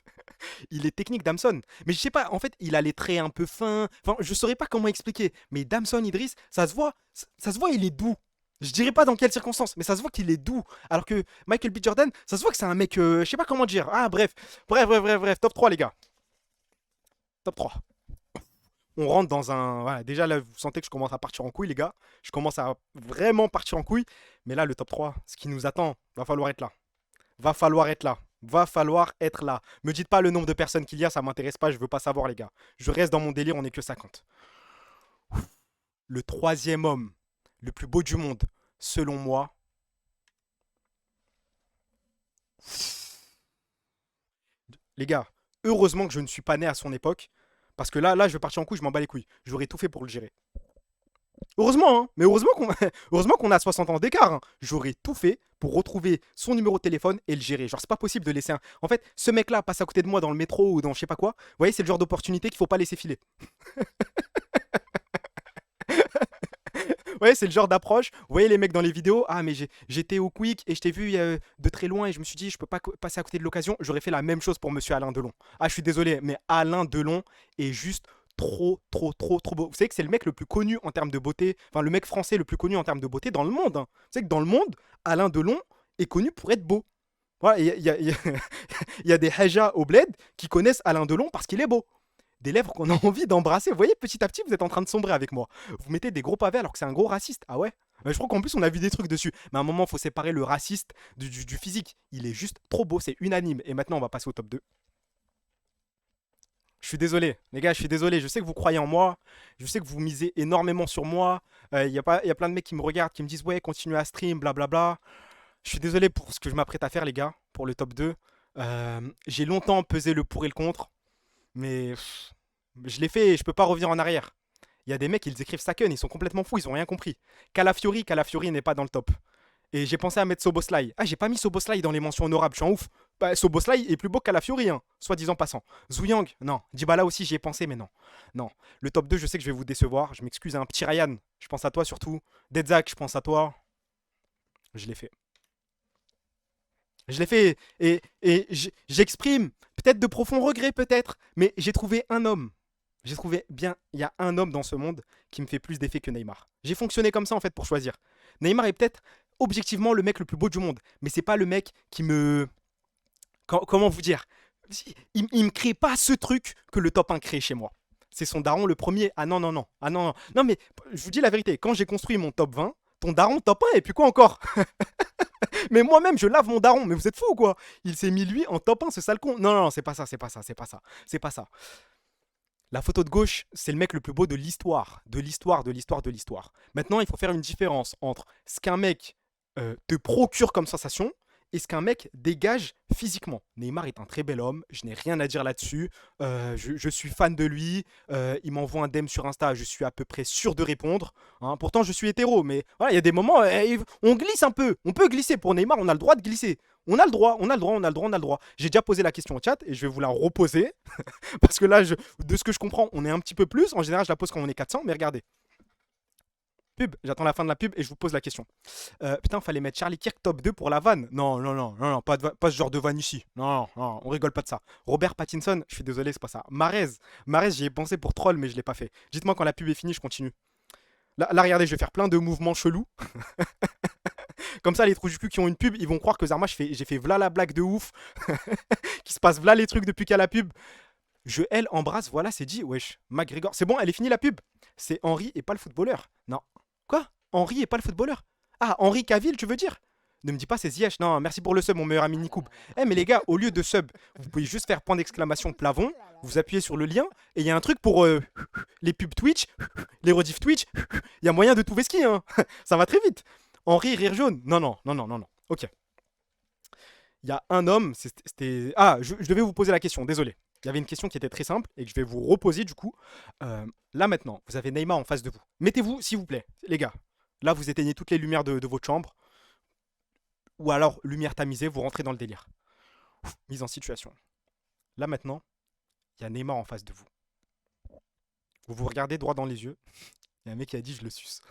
Il est technique, Damson. Mais je sais pas, en fait, il a les traits un peu fins. Enfin, je saurais pas comment expliquer. Mais Damson Idriss, ça se voit, il est doux. Je dirais pas dans quelles circonstances, mais ça se voit qu'il est doux. Alors que Michael B. Jordan, ça se voit que c'est un mec, je sais pas comment dire. Ah, bref. Top 3, les gars. Top 3. On rentre dans un. Voilà, déjà là, vous sentez que je commence à partir en couille, les gars. Je commence à vraiment partir en couille. Mais là, le top 3, ce qui nous attend, va falloir être là. Va falloir être là. Va falloir être là. Me dites pas le nombre de personnes qu'il y a, ça m'intéresse pas, je veux pas savoir, les gars. Je reste dans mon délire, on est que 50. Le troisième homme, le plus beau du monde, selon moi. Les gars, heureusement que je ne suis pas né à son époque. Parce que là, je vais partir en couille, je m'en bats les couilles. J'aurais tout fait pour le gérer. Heureusement, hein. Mais heureusement qu'on heureusement qu'on a 60 ans d'écart, hein. J'aurais tout fait pour retrouver son numéro de téléphone et le gérer. Genre, c'est pas possible de laisser un. En fait, ce mec-là passe à côté de moi dans le métro ou dans je sais pas quoi. Vous voyez, c'est le genre d'opportunité qu'il faut pas laisser filer. Vous voyez, c'est le genre d'approche. Vous voyez les mecs dans les vidéos. Ah, mais j'étais au Quick et je t'ai vu de très loin et je me suis dit, je peux pas passer à côté de l'occasion. J'aurais fait la même chose pour monsieur Alain Delon. Ah, je suis désolé, mais Alain Delon est juste trop beau. Vous savez que c'est le mec le plus connu en termes de beauté, enfin le mec français le plus connu en termes de beauté dans le monde, hein. Vous savez que dans le monde, Alain Delon est connu pour être beau. Voilà, il y a des Haja au bled qui connaissent Alain Delon parce qu'il est beau. Des lèvres qu'on a envie d'embrasser. Vous voyez, petit à petit, vous êtes en train de sombrer avec moi. Vous mettez des gros pavés alors que c'est un gros raciste. Ah ouais? Je crois qu'en plus, on a vu des trucs dessus. Mais à un moment, il faut séparer le raciste du physique. Il est juste trop beau, c'est unanime. Et maintenant, on va passer au top 2. Je suis désolé, les gars, je suis désolé. Je sais que vous croyez en moi. Je sais que vous misez énormément sur moi. Y a plein de mecs qui me regardent, qui me disent, ouais, continue à stream, blablabla. Je suis désolé pour ce que je m'apprête à faire, les gars, pour le top 2. J'ai longtemps pesé le pour et le contre. Mais je l'ai fait et je peux pas revenir en arrière. Il y a des mecs, ils écrivent Saken, ils sont complètement fous, ils ont rien compris. Calafiori n'est pas dans le top. Et j'ai pensé à mettre Soboslai. Ah, j'ai pas mis Soboslai dans les mentions honorables, je suis en ouf. Bah, Soboslai est plus beau que Calafiori, hein, soit disant passant. Zuyang, non. Dybala aussi, j'y ai pensé, mais non. Non. Le top 2, je sais que je vais vous décevoir. Je m'excuse, un petit Ryan, je pense à toi surtout. Dedzak, je pense à toi. Je l'ai fait. Je l'ai fait et j'exprime peut-être de profonds regrets, peut-être, mais j'ai trouvé un homme. J'ai trouvé bien, il y a un homme dans ce monde qui me fait plus d'effet que Neymar. J'ai fonctionné comme ça en fait pour choisir. Neymar est peut-être objectivement le mec le plus beau du monde, mais c'est pas le mec qui me. Comment vous dire? Il me crée pas ce truc que le top 1 crée chez moi. C'est son daron le premier. Ah non, non, non. Ah non, non. Non, mais je vous dis la vérité, quand j'ai construit mon top 20, ton daron top 1 et puis quoi encore? Mais moi-même, je lave mon daron. Mais vous êtes fou ou quoi? Il s'est mis lui en top 1, ce sale con. Non, non, non, c'est pas ça, c'est pas ça, c'est pas ça. C'est pas ça. La photo de gauche, c'est le mec le plus beau de l'histoire. De l'histoire, de l'histoire, de l'histoire. Maintenant, il faut faire une différence entre ce qu'un mec te procure comme sensation et ce qu'un mec dégage physiquement. Neymar est un très bel homme, je n'ai rien à dire là-dessus. Je suis fan de lui. Il m'envoie un DM sur Insta, je suis à peu près sûr de répondre. Hein. Pourtant, je suis hétéro, mais voilà, il y a des moments, on glisse un peu. On peut glisser pour Neymar, on a le droit de glisser. On a le droit, on a le droit, on a le droit, on a le droit. J'ai déjà posé la question au chat et je vais vous la reposer. Parce que là, de ce que je comprends, on est un petit peu plus. En général, je la pose quand on est 400, mais regardez. Pub, j'attends la fin de la pub et je vous pose la question. Putain, fallait mettre Charlie Kirk top 2 pour la vanne. Non, non, non, non, non, pas ce genre de vanne ici. Non, non, on rigole pas de ça. Robert Pattinson, je suis désolé, c'est pas ça. Marez, j'y ai pensé pour troll, mais je l'ai pas fait. Dites-moi quand la pub est finie, je continue. Là, regardez, je vais faire plein de mouvements chelous. Comme ça, les trous du cul qui ont une pub, ils v'ont croire que Zarma, j'ai fait v'là la blague de ouf. Qui se passe v'là les trucs depuis qu'il y a la pub. Je, elle, embrasse, voilà, c'est dit. Wesh, McGregor. C'est bon, elle est finie la pub. C'est Henry et pas le footballeur. Non. Quoi? Henry et pas le footballeur? Ah, Henry Cavill, tu veux dire? Ne me dis pas c'est Ziyech. Non, merci pour le sub, mon meilleur ami Nikoub. Eh, mais les gars, au lieu de sub, vous pouvez juste faire point d'exclamation Plavon. Vous appuyez sur le lien et il y a un truc pour les pubs Twitch, les rediffs Twitch. Il y a moyen de tout vesquiller, hein. Ça va très vite. Henry, rire jaune. Non, non, non, non, non, non. Ok. Il y a un homme, c'était. Ah, je devais vous poser la question, désolé. Il y avait une question qui était très simple et que je vais vous reposer du coup. Là maintenant, vous avez Neymar en face de vous. Mettez-vous, s'il vous plaît, les gars. Là, vous éteignez toutes les lumières de votre chambre. Ou alors, lumière tamisée, vous rentrez dans le délire. Mise en situation. Là maintenant, il y a Neymar en face de vous. Vous vous regardez droit dans les yeux. Il y a un mec qui a dit je le suce.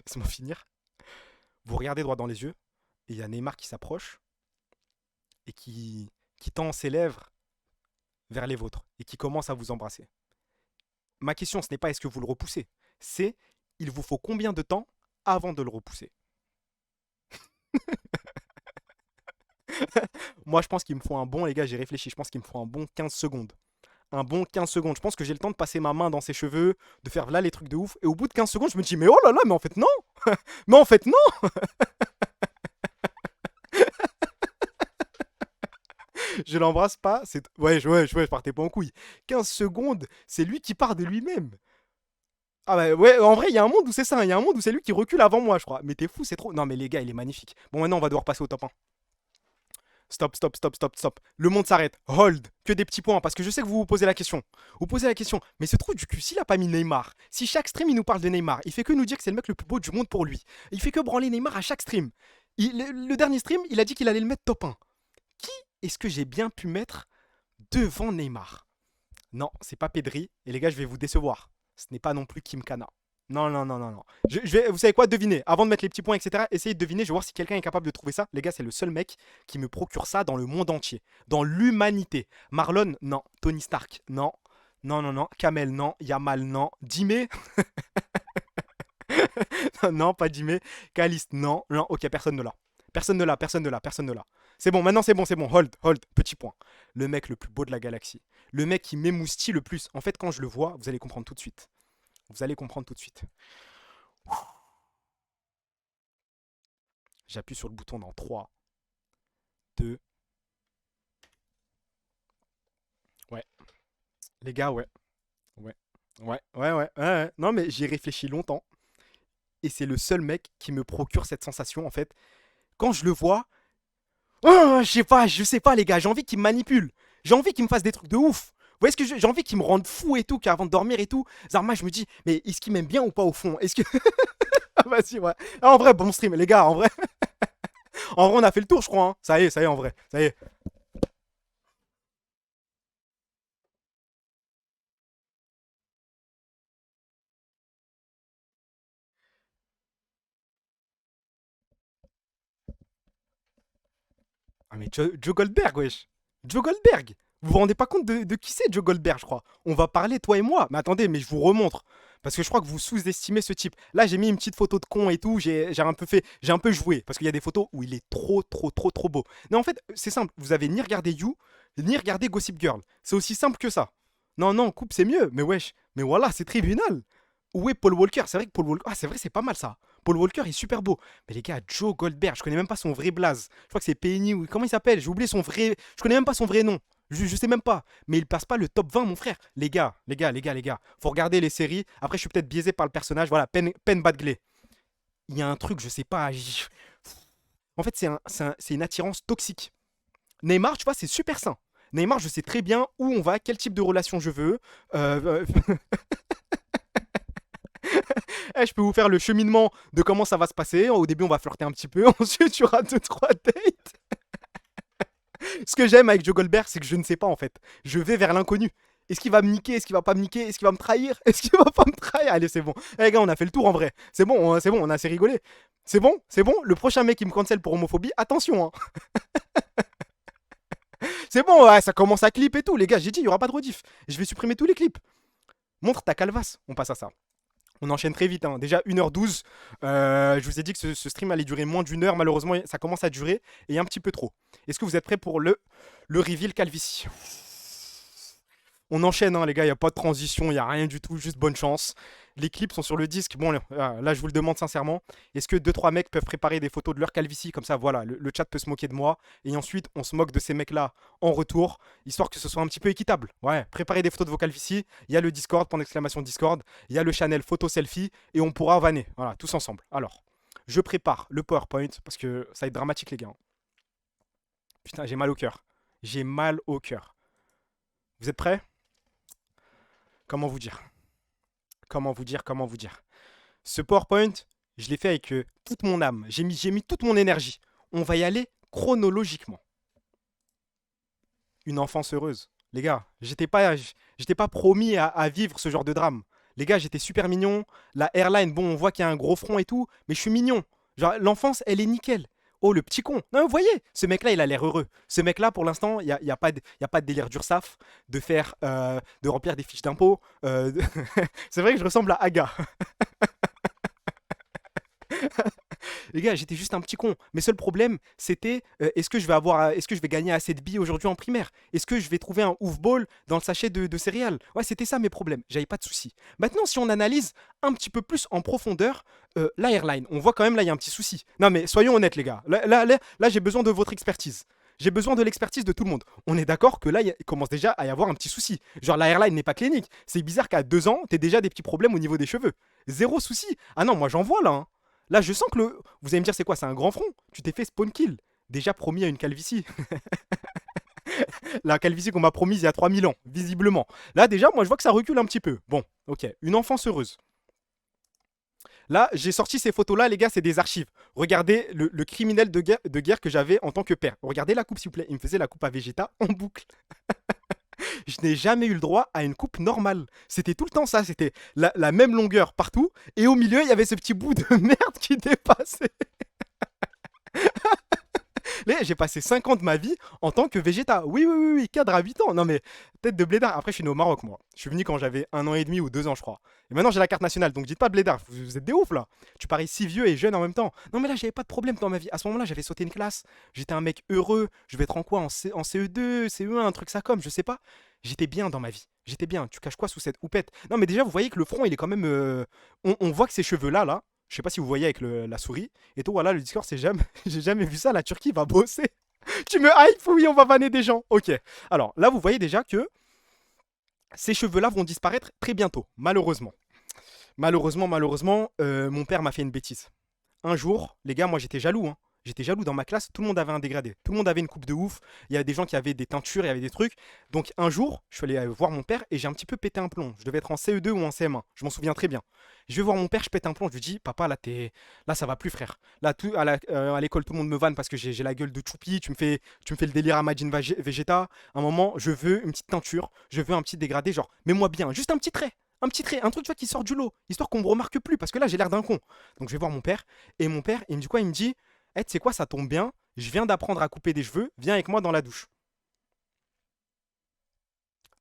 Laisse-moi finir. Vous regardez droit dans les yeux. Et il y a Neymar qui s'approche. Et qui tend ses lèvres vers les vôtres. Et qui commence à vous embrasser. Ma question, ce n'est pas est-ce que vous le repoussez. C'est il vous faut combien de temps avant de le repousser. Moi, je pense qu'il me faut un bon, les gars, j'ai réfléchi, je pense qu'il me faut un bon 15 secondes. Un bon 15 secondes. Je pense que j'ai le temps de passer ma main dans ses cheveux, de faire là les trucs de ouf. Et au bout de 15 secondes, je me dis, mais oh là là, mais en fait, non. Mais en fait, non. Je l'embrasse pas. Ouais, je partais pas en couille. 15 secondes, c'est lui qui part de lui-même. Ah bah ouais, en vrai, il y a un monde où c'est ça. Il y a un monde où c'est lui qui recule avant moi, je crois. Mais t'es fou, c'est trop. Non, mais les gars, il est magnifique. Bon, maintenant, on va devoir passer au top 1. Stop, stop, stop, stop, stop. Le monde s'arrête. Hold. Que des petits points. Parce que je sais que vous vous posez la question. Vous posez la question. Mais ce trou du cul, s'il a pas mis Neymar, si chaque stream il nous parle de Neymar, il fait que nous dire que c'est le mec le plus beau du monde pour lui. Il fait que branler Neymar à chaque stream. Le dernier stream, il a dit qu'il allait le mettre top 1. Qui est-ce que j'ai bien pu mettre devant Neymar? Non, c'est pas Pedri. Et les gars, je vais vous décevoir. Ce n'est pas non plus Kim Kana. Non, non, non, non, non. Vous savez quoi, devinez. Avant de mettre les petits points, etc., essayez de deviner. Je vais voir si quelqu'un est capable de trouver ça. Les gars, c'est le seul mec qui me procure ça dans le monde entier. Dans l'humanité. Marlon, non. Tony Stark, non. Non, non, non. Kamel, non. Yamal, non. Dime. Non, pas Dime. Caliste, non. Non, ok, personne ne l'a. Personne ne l'a, personne ne l'a, personne ne l'a. C'est bon, maintenant c'est bon, c'est bon. Hold, hold. Petit point. Le mec le plus beau de la galaxie. Le mec qui m'émoustille le plus. En fait, quand je le vois, vous allez comprendre tout de suite. Vous allez comprendre tout de suite. J'appuie sur le bouton dans 3, 2. Ouais. Les gars, ouais. Ouais. Ouais. Non, mais j'y ai réfléchi longtemps. Et c'est le seul mec qui me procure cette sensation, en fait. Quand je le vois, oh, je sais pas, les gars, j'ai envie qu'il me manipule. J'ai envie qu'il me fasse des trucs de ouf. Vous voyez ce que j'ai envie qu'il me rende fou et tout, qu'avant de dormir et tout. Zarma, je me dis, mais est-ce qu'il m'aime bien ou pas au fond? Est-ce que. Ah, vas-y, ouais. Ah, en vrai, bon stream, les gars, en vrai. En vrai, on a fait le tour, je crois. Hein. Ça y est, en vrai. Ça y est. Ah, mais Joe Goldberg, wesh. Joe Goldberg. Vous vous rendez pas compte de qui c'est Joe Goldberg, je crois. On va parler, toi et moi. Mais attendez, mais je vous remontre. Parce que je crois que vous sous-estimez ce type. Là, j'ai mis une petite photo de con et tout. J'ai un peu joué. Parce qu'il y a des photos où il est trop beau. Mais en fait, c'est simple. Vous avez ni regardé You, ni regardé Gossip Girl. C'est aussi simple que ça. Non, non, coupe, c'est mieux. Mais wesh. Mais voilà, c'est tribunal. Où est Paul Walker? C'est vrai que Paul Walker. Ah, c'est vrai, c'est pas mal ça. Paul Walker est super beau. Mais les gars, Joe Goldberg, je connais même pas son vrai blaze. Je crois que c'est Penny ou comment il s'appelle? J'ai oublié son vrai. Je connais même pas son vrai nom. Je sais même pas. Mais il passe pas le top 20, mon frère. Les gars. Faut regarder les séries. Après, je suis peut-être biaisé par le personnage. Voilà, Penn Badgley. Il y a un truc, je sais pas. En fait, c'est une attirance toxique. Neymar, tu vois, c'est super sain. Neymar, je sais très bien où on va, quel type de relation je veux. Je peux vous faire le cheminement de comment ça va se passer. Au début, on va flirter un petit peu. Ensuite, il y aura 2-3 dates. Ce que j'aime avec Joe Goldberg, c'est que je ne sais pas en fait. Je vais vers l'inconnu. Est-ce qu'il va me niquer? Est-ce qu'il va pas me niquer? Est-ce qu'il va me trahir? Est-ce qu'il va pas me trahir? Allez, c'est bon. Eh, les gars, on a fait le tour en vrai. C'est bon, on a assez rigolé. C'est bon. Le prochain mec qui me cancel pour homophobie, attention. Hein. C'est bon, ouais, ça commence à clip et tout. Les gars, j'ai dit, il y aura pas de rediff. Je vais supprimer tous les clips. Montre ta calvasse. On passe à ça. On enchaîne très vite, hein. Déjà 1h12. Je vous ai dit que ce stream allait durer moins d'une heure. Malheureusement, ça commence à durer et un petit peu trop. Est-ce que vous êtes prêts pour le reveal calvitie? On enchaîne, hein, les gars. Il n'y a pas de transition, il n'y a rien du tout. Juste bonne chance. Les clips sont sur le disque. Bon, là, je vous le demande sincèrement. Est-ce que 2-3 mecs peuvent préparer des photos de leur calvitie? Comme ça, voilà, le chat peut se moquer de moi. Et ensuite, on se moque de ces mecs-là en retour, histoire que ce soit un petit peu équitable. Ouais, préparez des photos de vos calvities. Il y a le Discord, point d'exclamation Discord. Il y a le channel photo selfie. Et on pourra vanner. Voilà, tous ensemble. Alors, je prépare le PowerPoint parce que ça va être dramatique, les gars. Putain, j'ai mal au cœur. J'ai mal au cœur. Vous êtes prêts? Comment vous dire? Comment vous dire? Ce PowerPoint, je l'ai fait avec toute mon âme. J'ai mis toute mon énergie. On va y aller chronologiquement. Une enfance heureuse. Les gars, j'étais pas promis à vivre ce genre de drame. Les gars, j'étais super mignon. La airline, bon, on voit qu'il y a un gros front et tout, mais je suis mignon. Genre, l'enfance, elle est nickel. Oh, le petit con. Non, vous voyez, ce mec-là, il a l'air heureux. Ce mec-là, pour l'instant, il y a pas de délire d'URSAF, de remplir des fiches d'impôts. C'est vrai que je ressemble à Aga. Les gars, j'étais juste un petit con. Mes seuls problèmes, c'était est-ce que je vais gagner assez de billes aujourd'hui en primaire? Est-ce que je vais trouver un ouf ball dans le sachet de céréales? Ouais, c'était ça mes problèmes. J'avais pas de soucis. Maintenant, si on analyse un petit peu plus en profondeur la airline, on voit quand même là, il y a un petit souci. Non, mais soyons honnêtes, les gars. Là, j'ai besoin de votre expertise. J'ai besoin de l'expertise de tout le monde. On est d'accord que là, il commence déjà à y avoir un petit souci. Genre, la airline n'est pas clinique. C'est bizarre qu'à 2 ans, t'aies déjà des petits problèmes au niveau des cheveux. Zéro souci. Ah non, moi j'en vois là. Hein. Là, je sens que le. Vous allez me dire, c'est quoi? C'est un grand front? Tu t'es fait spawn kill. Déjà promis à une calvitie. La calvitie qu'on m'a promise il y a 3000 ans, visiblement. Là, déjà, moi, je vois que ça recule un petit peu. Bon, ok. Une enfance heureuse. Là, j'ai sorti ces photos-là, les gars, c'est des archives. Regardez le criminel de guerre que j'avais en tant que père. Regardez la coupe, s'il vous plaît. Il me faisait la coupe à Vegeta en boucle. Je n'ai jamais eu le droit à une coupe normale. C'était tout le temps ça. C'était la même longueur partout. Et au milieu, il y avait ce petit bout de merde qui dépassait. J'ai passé 5 ans de ma vie en tant que végéta. Oui, cadre à 8 ans. Non mais, tête de blédard. Après, je suis né au Maroc, moi. Je suis venu quand j'avais 1 an et demi ou 2 ans, je crois. Et maintenant, j'ai la carte nationale. Donc, dites pas blédard. Vous êtes des oufs, là. Tu parais si vieux et jeune en même temps. Non, mais là, j'avais pas de problème dans ma vie. À ce moment-là, j'avais sauté une classe. J'étais un mec heureux. Je vais être en quoi en CE2, CE1, un truc ça comme, je sais pas. J'étais bien dans ma vie. J'étais bien. Tu caches quoi sous cette houppette? Non, mais déjà, vous voyez que le front, il est quand même. On voit que ces cheveux-là, là, Je sais pas si vous voyez avec la souris. Et tout, voilà, le Discord, c'est jamais, j'ai jamais vu ça. La Turquie va bosser. Tu me hype? Oui, on va vanner des gens. Ok. Alors là, vous voyez déjà que ces cheveux-là vont disparaître très bientôt, malheureusement. Malheureusement, mon père m'a fait une bêtise. Un jour, les gars, moi j'étais jaloux, hein. J'étais jaloux dans ma classe, tout le monde avait un dégradé. Tout le monde avait une coupe de ouf. Il y avait des gens qui avaient des teintures, il y avait des trucs. Donc un jour, je suis allé voir mon père et j'ai un petit peu pété un plomb. Je devais être en CE2 ou en CM1. Je m'en souviens très bien. Je vais voir mon père, je pète un plomb. Je lui dis, papa, là, là ça va plus, frère. Là, à l'école, tout le monde me vanne parce que j'ai la gueule de choupi. Tu me fais le délire à Majin Vegeta. À un moment, je veux une petite teinture. Je veux un petit dégradé. Genre, mets-moi bien. Juste un petit trait. Un petit trait. Un truc, tu vois, qui sort du lot. Histoire qu'on me remarque plus. Parce que là, j'ai l'air d'un con. Donc, je vais voir mon père. Et mon père, il me dit quoi? Il me dit, tu sais quoi, ça tombe bien. Je viens d'apprendre à couper des cheveux. Viens avec moi dans la douche.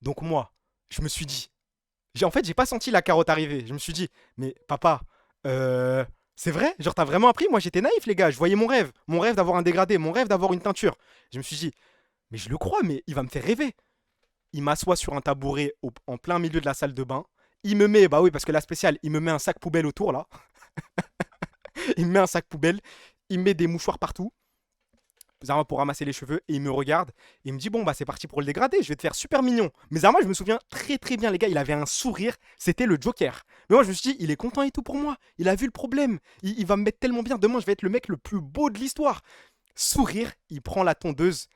Donc, moi, je me suis dit, en fait, j'ai pas senti la carotte arriver. Je me suis dit, mais papa, euh, c'est vrai? Genre, t'as vraiment appris? Moi, j'étais naïf, les gars. Je voyais mon rêve. Mon rêve d'avoir un dégradé. Mon rêve d'avoir une teinture. Je me suis dit, mais je le crois, mais il va me faire rêver. Il m'assoit sur un tabouret en plein milieu de la salle de bain. Il me met, bah oui, parce que la spéciale, il me met un sac poubelle autour, là. Il me met un sac poubelle. Il me met des mouchoirs partout. Zarma pour ramasser les cheveux et il me regarde et il me dit bon bah c'est parti pour le dégradé, je vais te faire super mignon. Mais Zarma je me souviens très très bien les gars, il avait un sourire, c'était le Joker. Mais moi je me suis dit il est content et tout pour moi, il a vu le problème, il va me mettre tellement bien, demain je vais être le mec le plus beau de l'histoire. Sourire, il prend la tondeuse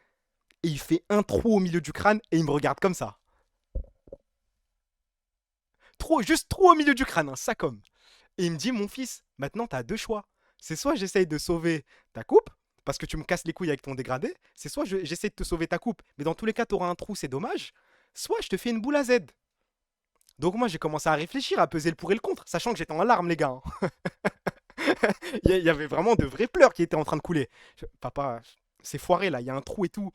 et il fait un trou au milieu du crâne et il me regarde comme ça. Trop, juste trou au milieu du crâne, ça comme. Et il me dit, mon fils, maintenant t'as deux choix. C'est soit j'essaye de sauver ta coupe, parce que tu me casses les couilles avec ton dégradé, c'est soit j'essaie de te sauver ta coupe, mais dans tous les cas t'auras un trou, c'est dommage, soit je te fais une boule à Z. Donc moi j'ai commencé à réfléchir, à peser le pour et le contre, sachant que j'étais en larmes les gars, hein. Il y avait vraiment de vrais pleurs qui étaient en train de couler. Papa, c'est foiré là, il y a un trou et tout.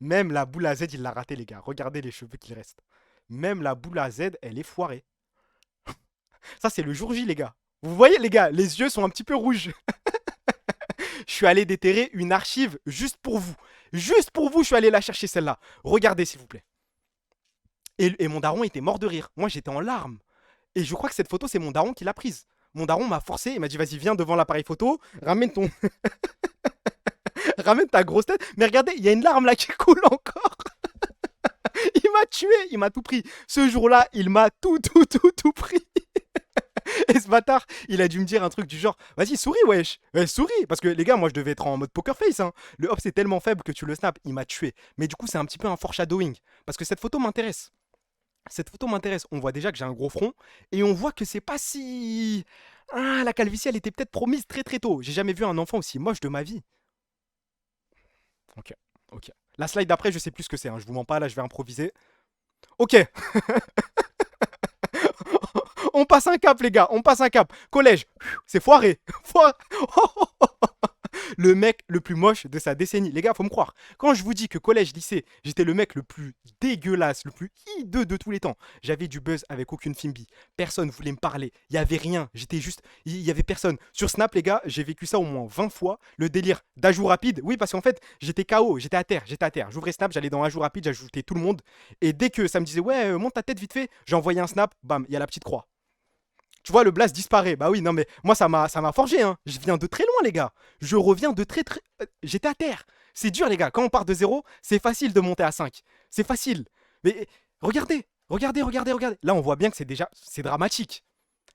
Même la boule à Z, il l'a raté les gars, regardez les cheveux qu'il reste. Même la boule à Z, elle est foirée. Ça, c'est le jour J, les gars. Vous voyez, les gars, les yeux sont un petit peu rouges. Je suis allé déterrer une archive juste pour vous. Juste pour vous, je suis allé la chercher celle-là. Regardez, s'il vous plaît. Et mon daron était mort de rire. Moi, j'étais en larmes. Et je crois que cette photo, c'est mon daron qui l'a prise. Mon daron m'a forcé, il m'a dit vas-y, viens devant l'appareil photo, ramène ta grosse tête. Mais regardez, il y a une larme là qui coule encore. Il m'a tué, il m'a tout pris. Ce jour-là, il m'a tout pris. Et ce bâtard, il a dû me dire un truc du genre vas-y, souris, wesh. Ouais, souris. Parce que les gars, moi, je devais être en mode poker face, hein. Le hop, c'est tellement faible que tu le snaps. Il m'a tué. Mais du coup, c'est un petit peu un foreshadowing. Parce que cette photo m'intéresse. Cette photo m'intéresse. On voit déjà que j'ai un gros front. Et on voit que c'est pas si. Ah, la calvitie, elle était peut-être promise très très tôt. J'ai jamais vu un enfant aussi moche de ma vie. Ok, ok. La slide d'après, je sais plus ce que c'est, hein. Je vous mens pas, là, je vais improviser. Ok. On passe un cap, les gars. On passe un cap. Collège. C'est foiré. Le mec le plus moche de sa décennie. Les gars, faut me croire. Quand je vous dis que collège, lycée, j'étais le mec le plus dégueulasse, le plus hideux de tous les temps. J'avais du buzz avec aucune Fimbi. Personne voulait me parler. Il y avait rien. J'étais juste. Il y avait personne. Sur Snap, les gars, j'ai vécu ça au moins 20 fois. Le délire d'ajout rapide. Oui, parce qu'en fait, j'étais KO. J'étais à terre. J'étais à terre. J'ouvrais Snap, j'allais dans ajout rapide, j'ajoutais tout le monde. Et dès que ça me disait, ouais, monte ta tête vite fait, j'envoyais un Snap. Bam, il y a la petite croix. Tu vois, le blast disparaît. Bah oui, non, mais moi, ça m'a forgé, hein. Je viens de très loin, les gars. Je reviens de très, très. J'étais à terre. C'est dur, les gars. Quand on part de zéro, c'est facile de monter à 5. C'est facile. Mais regardez, regardez. Là, on voit bien que c'est déjà. C'est dramatique.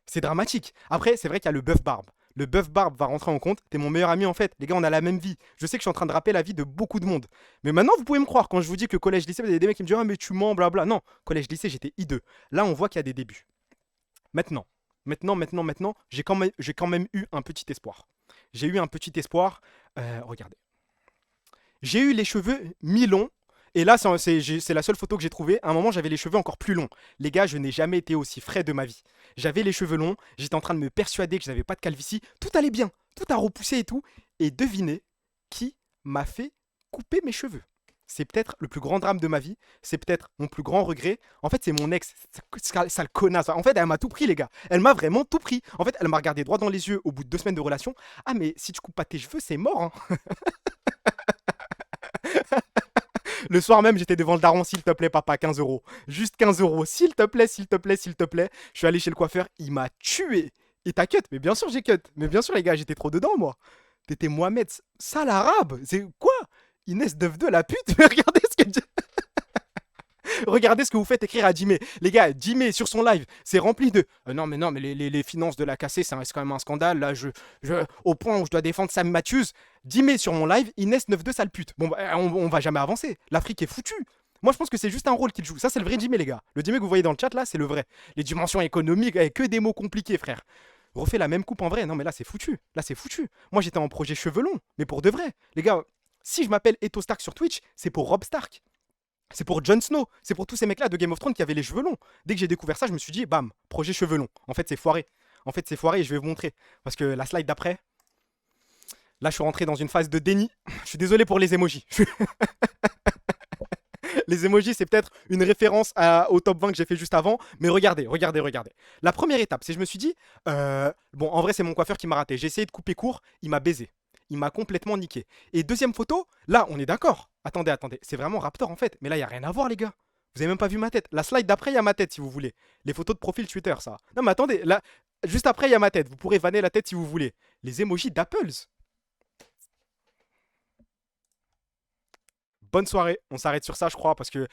C'est dramatique. Après, c'est vrai qu'il y a le bœuf barbe. Le bœuf barbe va rentrer en compte. T'es mon meilleur ami, en fait. Les gars, on a la même vie. Je sais que je suis en train de rapper la vie de beaucoup de monde. Mais maintenant, vous pouvez me croire. Quand je vous dis que collège-lycée, il y a des mecs qui me disent ah, mais tu mens, blabla. Non, collège-lycée, j'étais hideux. Là, on voit qu'il y a des débuts. Maintenant, j'ai quand même eu un petit espoir. J'ai eu un petit espoir. Regardez. J'ai eu les cheveux mi-longs. Et là, c'est la seule photo que j'ai trouvée. À un moment, j'avais les cheveux encore plus longs. Les gars, je n'ai jamais été aussi frais de ma vie. J'avais les cheveux longs. J'étais en train de me persuader que je n'avais pas de calvitie. Tout allait bien. Tout a repoussé et tout. Et devinez qui m'a fait couper mes cheveux. C'est peut-être le plus grand drame de ma vie. C'est peut-être mon plus grand regret. En fait, c'est mon ex, sale connasse. En fait, elle m'a tout pris, les gars. Elle m'a vraiment tout pris. En fait, elle m'a regardé droit dans les yeux au bout de 2 semaines de relation. Ah, mais si tu coupes pas tes cheveux, c'est mort, hein. Le soir même, j'étais devant le daron, s'il te plaît, papa, 15 euros. Juste 15 euros, s'il te plaît, s'il te plaît, s'il te plaît. Je suis allé chez le coiffeur, il m'a tué. Et t'as cut? Mais bien sûr, j'ai cut. Mais bien sûr, les gars, j'étais trop dedans, moi. T'étais Mohamed, sale arabe. C'est quoi? Inès 92, la pute. Mais regardez ce que... Regardez ce que vous faites écrire à Jimé. Les gars, Jimé sur son live, c'est rempli de non, mais les finances de la cassée, c'est quand même un scandale. Là, au point où je dois défendre Sam Matthews. Jimé sur mon live, Inès 92, sale pute. Bon, bah, on va jamais avancer. L'Afrique est foutue. Moi, je pense que c'est juste un rôle qu'il joue. Ça, c'est le vrai Jimé, les gars. Le Jimé que vous voyez dans le chat, là, c'est le vrai. Les dimensions économiques, que des mots compliqués, frère. Refais la même coupe en vrai. Non, mais là, c'est foutu. Là, c'est foutu. Moi, j'étais en projet cheveux longs, mais pour de vrai. Les gars, si je m'appelle Eto Stark sur Twitch, c'est pour Rob Stark. C'est pour Jon Snow, c'est pour tous ces mecs-là de Game of Thrones qui avaient les cheveux longs. Dès que j'ai découvert ça, je me suis dit, bam, projet cheveux longs. En fait, c'est foiré. En fait, c'est foiré et je vais vous montrer. Parce que la slide d'après, là, je suis rentré dans une phase de déni. Je suis désolé pour les emojis. Les emojis, c'est peut-être une référence au top 20 que j'ai fait juste avant. Mais regardez. La première étape, c'est que je me suis dit, bon, en vrai, c'est mon coiffeur qui m'a raté. J'ai essayé de couper court, il m'a baisé. Il m'a complètement niqué. Et deuxième photo, là, on est d'accord. Attendez. C'est vraiment Raptor en fait. Mais là, il n'y a rien à voir, les gars. Vous avez même pas vu ma tête. La slide d'après, il y a ma tête si vous voulez. Les photos de profil Twitter, ça. Non, mais attendez. Là, juste après, il y a ma tête. Vous pourrez vanner la tête si vous voulez. Les emojis d'Apples. Bonne soirée. On s'arrête sur ça, je crois. Parce que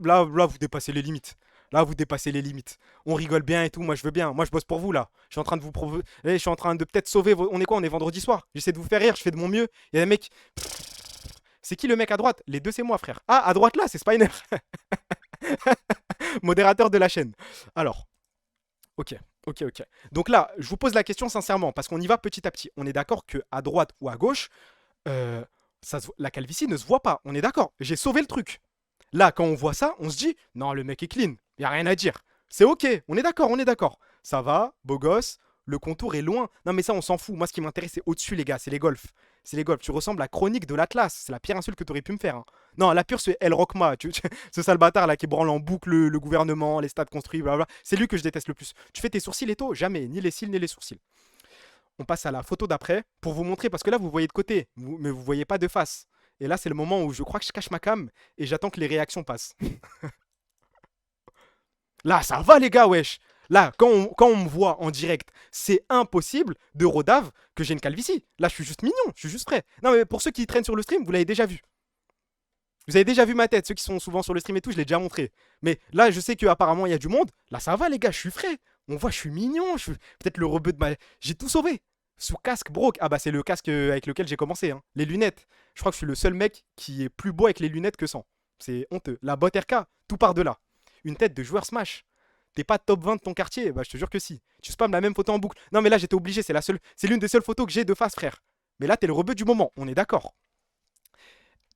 là, vous dépassez les limites. Là, vous dépassez les limites. On rigole bien et tout. Moi, je veux bien. Moi, je bosse pour vous, là. Je suis en train de vous provoquer. Je suis en train de peut-être sauver. On est quoi? On est vendredi soir. J'essaie de vous faire rire. Je fais de mon mieux. Il y a des mecs. C'est qui le mec à droite? Les deux, c'est moi, frère. Ah, à droite là, c'est Spiner. Modérateur de la chaîne. Alors, ok. Donc là, je vous pose la question sincèrement, parce qu'on y va petit à petit. On est d'accord que à droite ou à gauche, euh, la calvitie ne se voit pas. On est d'accord. J'ai sauvé le truc. Là, quand on voit ça, on se dit, non, le mec est clean. Il n'y a rien à dire. C'est ok. On est d'accord. Ça va, beau gosse. Le contour est loin. Non, mais ça, on s'en fout. Moi, ce qui m'intéresse, c'est au-dessus, les gars. C'est les golfs. C'est les golfs. Tu ressembles à Chronique de l'Atlas. C'est la pire insulte que tu aurais pu me faire, hein. Non, la pure, c'est El Rockma. Ce sale bâtard là qui branle en boucle le gouvernement, les stades construits, blablabla. C'est lui que je déteste le plus. Tu fais tes sourcils et tout? Jamais. Ni les cils, ni les sourcils. On passe à la photo d'après pour vous montrer. Parce que là, vous voyez de côté. Mais vous voyez pas de face. Et là, c'est le moment où je crois que je cache ma cam et j'attends que les réactions passent. Là, ça va, les gars, wesh. Là, quand on me voit en direct, c'est impossible de rodave que j'ai une calvitie. Là, je suis juste mignon, je suis juste prêt. Non, mais pour ceux qui traînent sur le stream, vous l'avez déjà vu. Vous avez déjà vu ma tête. Ceux qui sont souvent sur le stream et tout, je l'ai déjà montré. Mais là, je sais qu'apparemment, il y a du monde. Là, ça va, les gars, je suis frais. On voit, je suis mignon. Je suis peut-être le rebeu de ma. J'ai tout sauvé. Sous casque broke. Ah, bah, c'est le casque avec lequel j'ai commencé, hein. Les lunettes. Je crois que je suis le seul mec qui est plus beau avec les lunettes que sans. C'est honteux. La botte RK, tout par de là. Une tête de joueur Smash. T'es pas top 20 de ton quartier? Bah, je te jure que si. Tu spams la même photo en boucle. Non, mais là, j'étais obligé. C'est l'une des seules photos que j'ai de face, frère. Mais là, t'es le rebeu du moment. On est d'accord.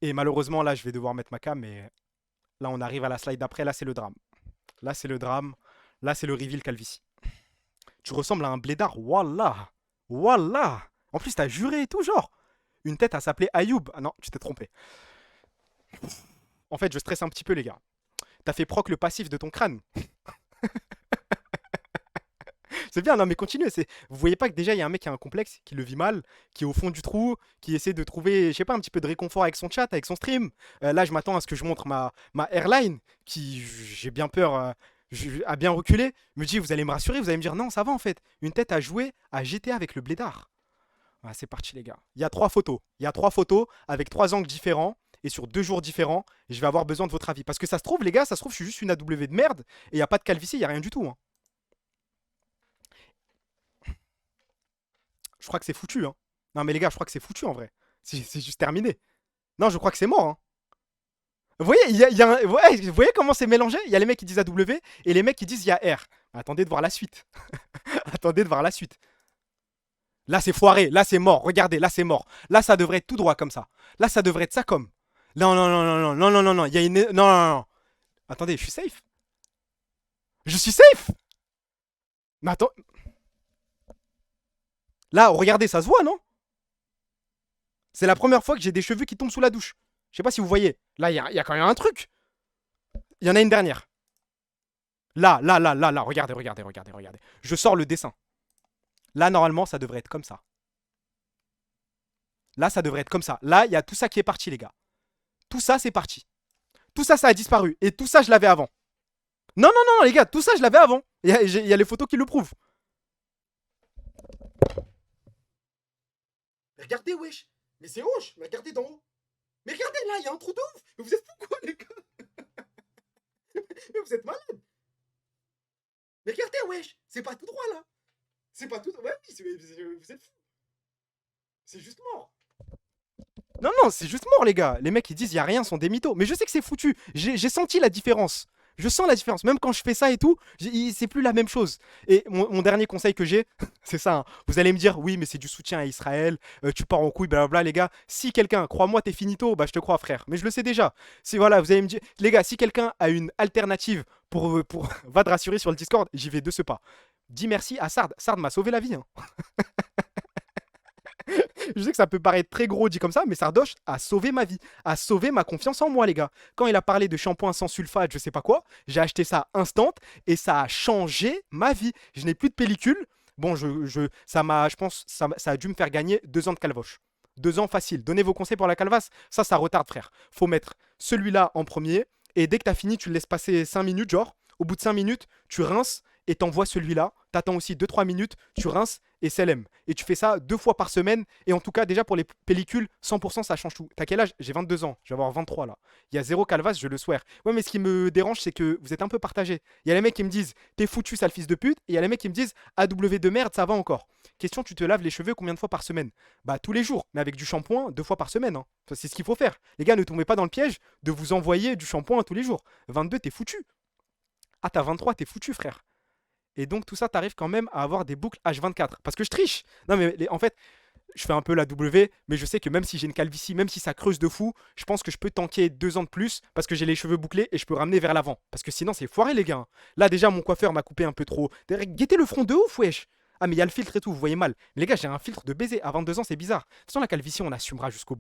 Et malheureusement, là, je vais devoir mettre ma cam. Mais là, on arrive à la slide d'après. Là, c'est le drame. Là, c'est le drame. Là, c'est le reveal calvitie. Tu ressembles à un blédard. Wallah. Wallah. En plus, t'as juré et tout, genre. Une tête à s'appeler Ayoub. Ah non, tu t'es trompé. En fait, je stresse un petit peu, les gars. T'as fait proc le passif de ton crâne. C'est bien, non mais continuez. Vous voyez pas que déjà il y a un mec qui a un complexe, qui le vit mal, qui est au fond du trou, qui essaie de trouver, je sais pas, un petit peu de réconfort avec son chat, avec son stream. Là, je m'attends à ce que je montre ma airline, qui, j'ai bien peur, a bien reculé. Me dit, vous allez me rassurer, vous allez me dire, non, ça va en fait. Une tête à jouer à GTA avec le blédard. Ah, c'est parti, les gars. Il y a 3 photos. Il y a 3 photos avec 3 angles différents et sur 2 jours différents. Et je vais avoir besoin de votre avis. Parce que ça se trouve, les gars, ça se trouve, je suis juste une AW de merde et il n'y a pas de calvitie, il n'y a rien du tout, hein. Je crois que c'est foutu, hein. Non, mais les gars, je crois que c'est foutu en vrai. C'est juste terminé. Non, je crois que c'est mort, hein. Vous voyez, ouais, vous voyez comment c'est mélangé? Il y a les mecs qui disent AW et les mecs qui disent il y a R. Attendez de voir la suite. Attendez de voir la suite. Là, c'est foiré. Là, c'est mort. Regardez, là, c'est mort. Là, ça devrait être tout droit comme ça. Là, ça devrait être ça comme. Non, non, non, non, non, non, non, non, non. Il y a une. Non, non, non. Attendez, je suis safe. Je suis safe. Mais attends. Là, regardez, ça se voit, non? C'est la première fois que j'ai des cheveux qui tombent sous la douche. Je sais pas si vous voyez. Là, il y a quand même un truc. Il y en a une dernière. Là. Regardez. Je sors le dessin. Là, normalement, ça devrait être comme ça. Là, ça devrait être comme ça. Là, il y a tout ça qui est parti, les gars. Tout ça, c'est parti. Tout ça, ça a disparu. Et tout ça, je l'avais avant. Non, non, non, les gars, tout ça, je l'avais avant. Il y a les photos qui le prouvent. Mais regardez, wesh. Mais c'est hoche. Mais regardez d'en haut. Mais regardez là, il y a un trou de ouf. Mais vous êtes fous quoi, les gars? Mais vous êtes malades. Mais regardez, wesh. C'est pas tout droit là. C'est pas tout droit. Ouais, vous êtes fous. C'est juste mort. Non, non, c'est juste mort, les gars. Les mecs, ils disent, il y a rien, sont des mythos. Mais je sais que c'est foutu. J'ai senti la différence. Je sens la différence. Même quand je fais ça et tout, c'est plus la même chose. Et mon dernier conseil que j'ai, c'est ça, hein. Vous allez me dire, oui, mais c'est du soutien à Israël. Tu pars en couille, blablabla, les gars. Si quelqu'un, crois-moi, t'es finito, bah je te crois, frère. Mais je le sais déjà. Si voilà, vous allez me dire, les gars, si quelqu'un a une alternative pour va te rassurer sur le Discord, j'y vais de ce pas. Dis merci à Sard. Sard m'a sauvé la vie, hein. Je sais que ça peut paraître très gros dit comme ça, mais Sardoche a sauvé ma vie, a sauvé ma confiance en moi, les gars. Quand il a parlé de shampoing sans sulfate, je sais pas quoi, j'ai acheté ça instant et ça a changé ma vie. Je n'ai plus de pellicule. Bon, je pense, ça a dû me faire gagner 2 ans de calvoche. 2 ans facile. Donnez vos conseils pour la calvasse. Ça retarde, frère. Faut mettre celui-là en premier et dès que t'as fini, tu le laisses passer 5 minutes, genre. Au bout de 5 minutes, tu rinces et t'envoies celui-là. T'attends aussi 2-3 minutes, tu rinces et CLM. Et tu fais ça 2 fois par semaine. Et en tout cas, déjà pour les pellicules, 100% ça change tout. T'as quel âge? J'ai 22 ans. Je vais avoir 23 là. Il y a zéro calvasse, je le swear. Ouais, mais ce qui me dérange, c'est que vous êtes un peu partagés. Il y a les mecs qui me disent, t'es foutu, sale fils de pute. Et il y a les mecs qui me disent, AW de merde, ça va encore. Question, tu te laves les cheveux combien de fois par semaine? Bah, tous les jours. Mais avec du shampoing, 2 fois par semaine, hein. C'est ce qu'il faut faire. Les gars, ne tombez pas dans le piège de vous envoyer du shampoing tous les jours. 22, t'es foutu. Ah, t'as 23, t'es foutu, frère. Et donc, tout ça, t'arrives quand même à avoir des boucles H24. Parce que je triche. Non, mais en fait, je fais un peu la W, mais je sais que même si j'ai une calvitie, même si ça creuse de fou, je pense que je peux tanker 2 ans de plus parce que j'ai les cheveux bouclés et je peux ramener vers l'avant. Parce que sinon, c'est foiré, les gars. Là, déjà, mon coiffeur m'a coupé un peu trop. Guettez le front de ouf, wesh. Ah, mais il y a le filtre et tout, vous voyez mal. Mais les gars, j'ai un filtre de baiser. À 22 ans, c'est bizarre. De toute façon, la calvitie, on assumera jusqu'au bout.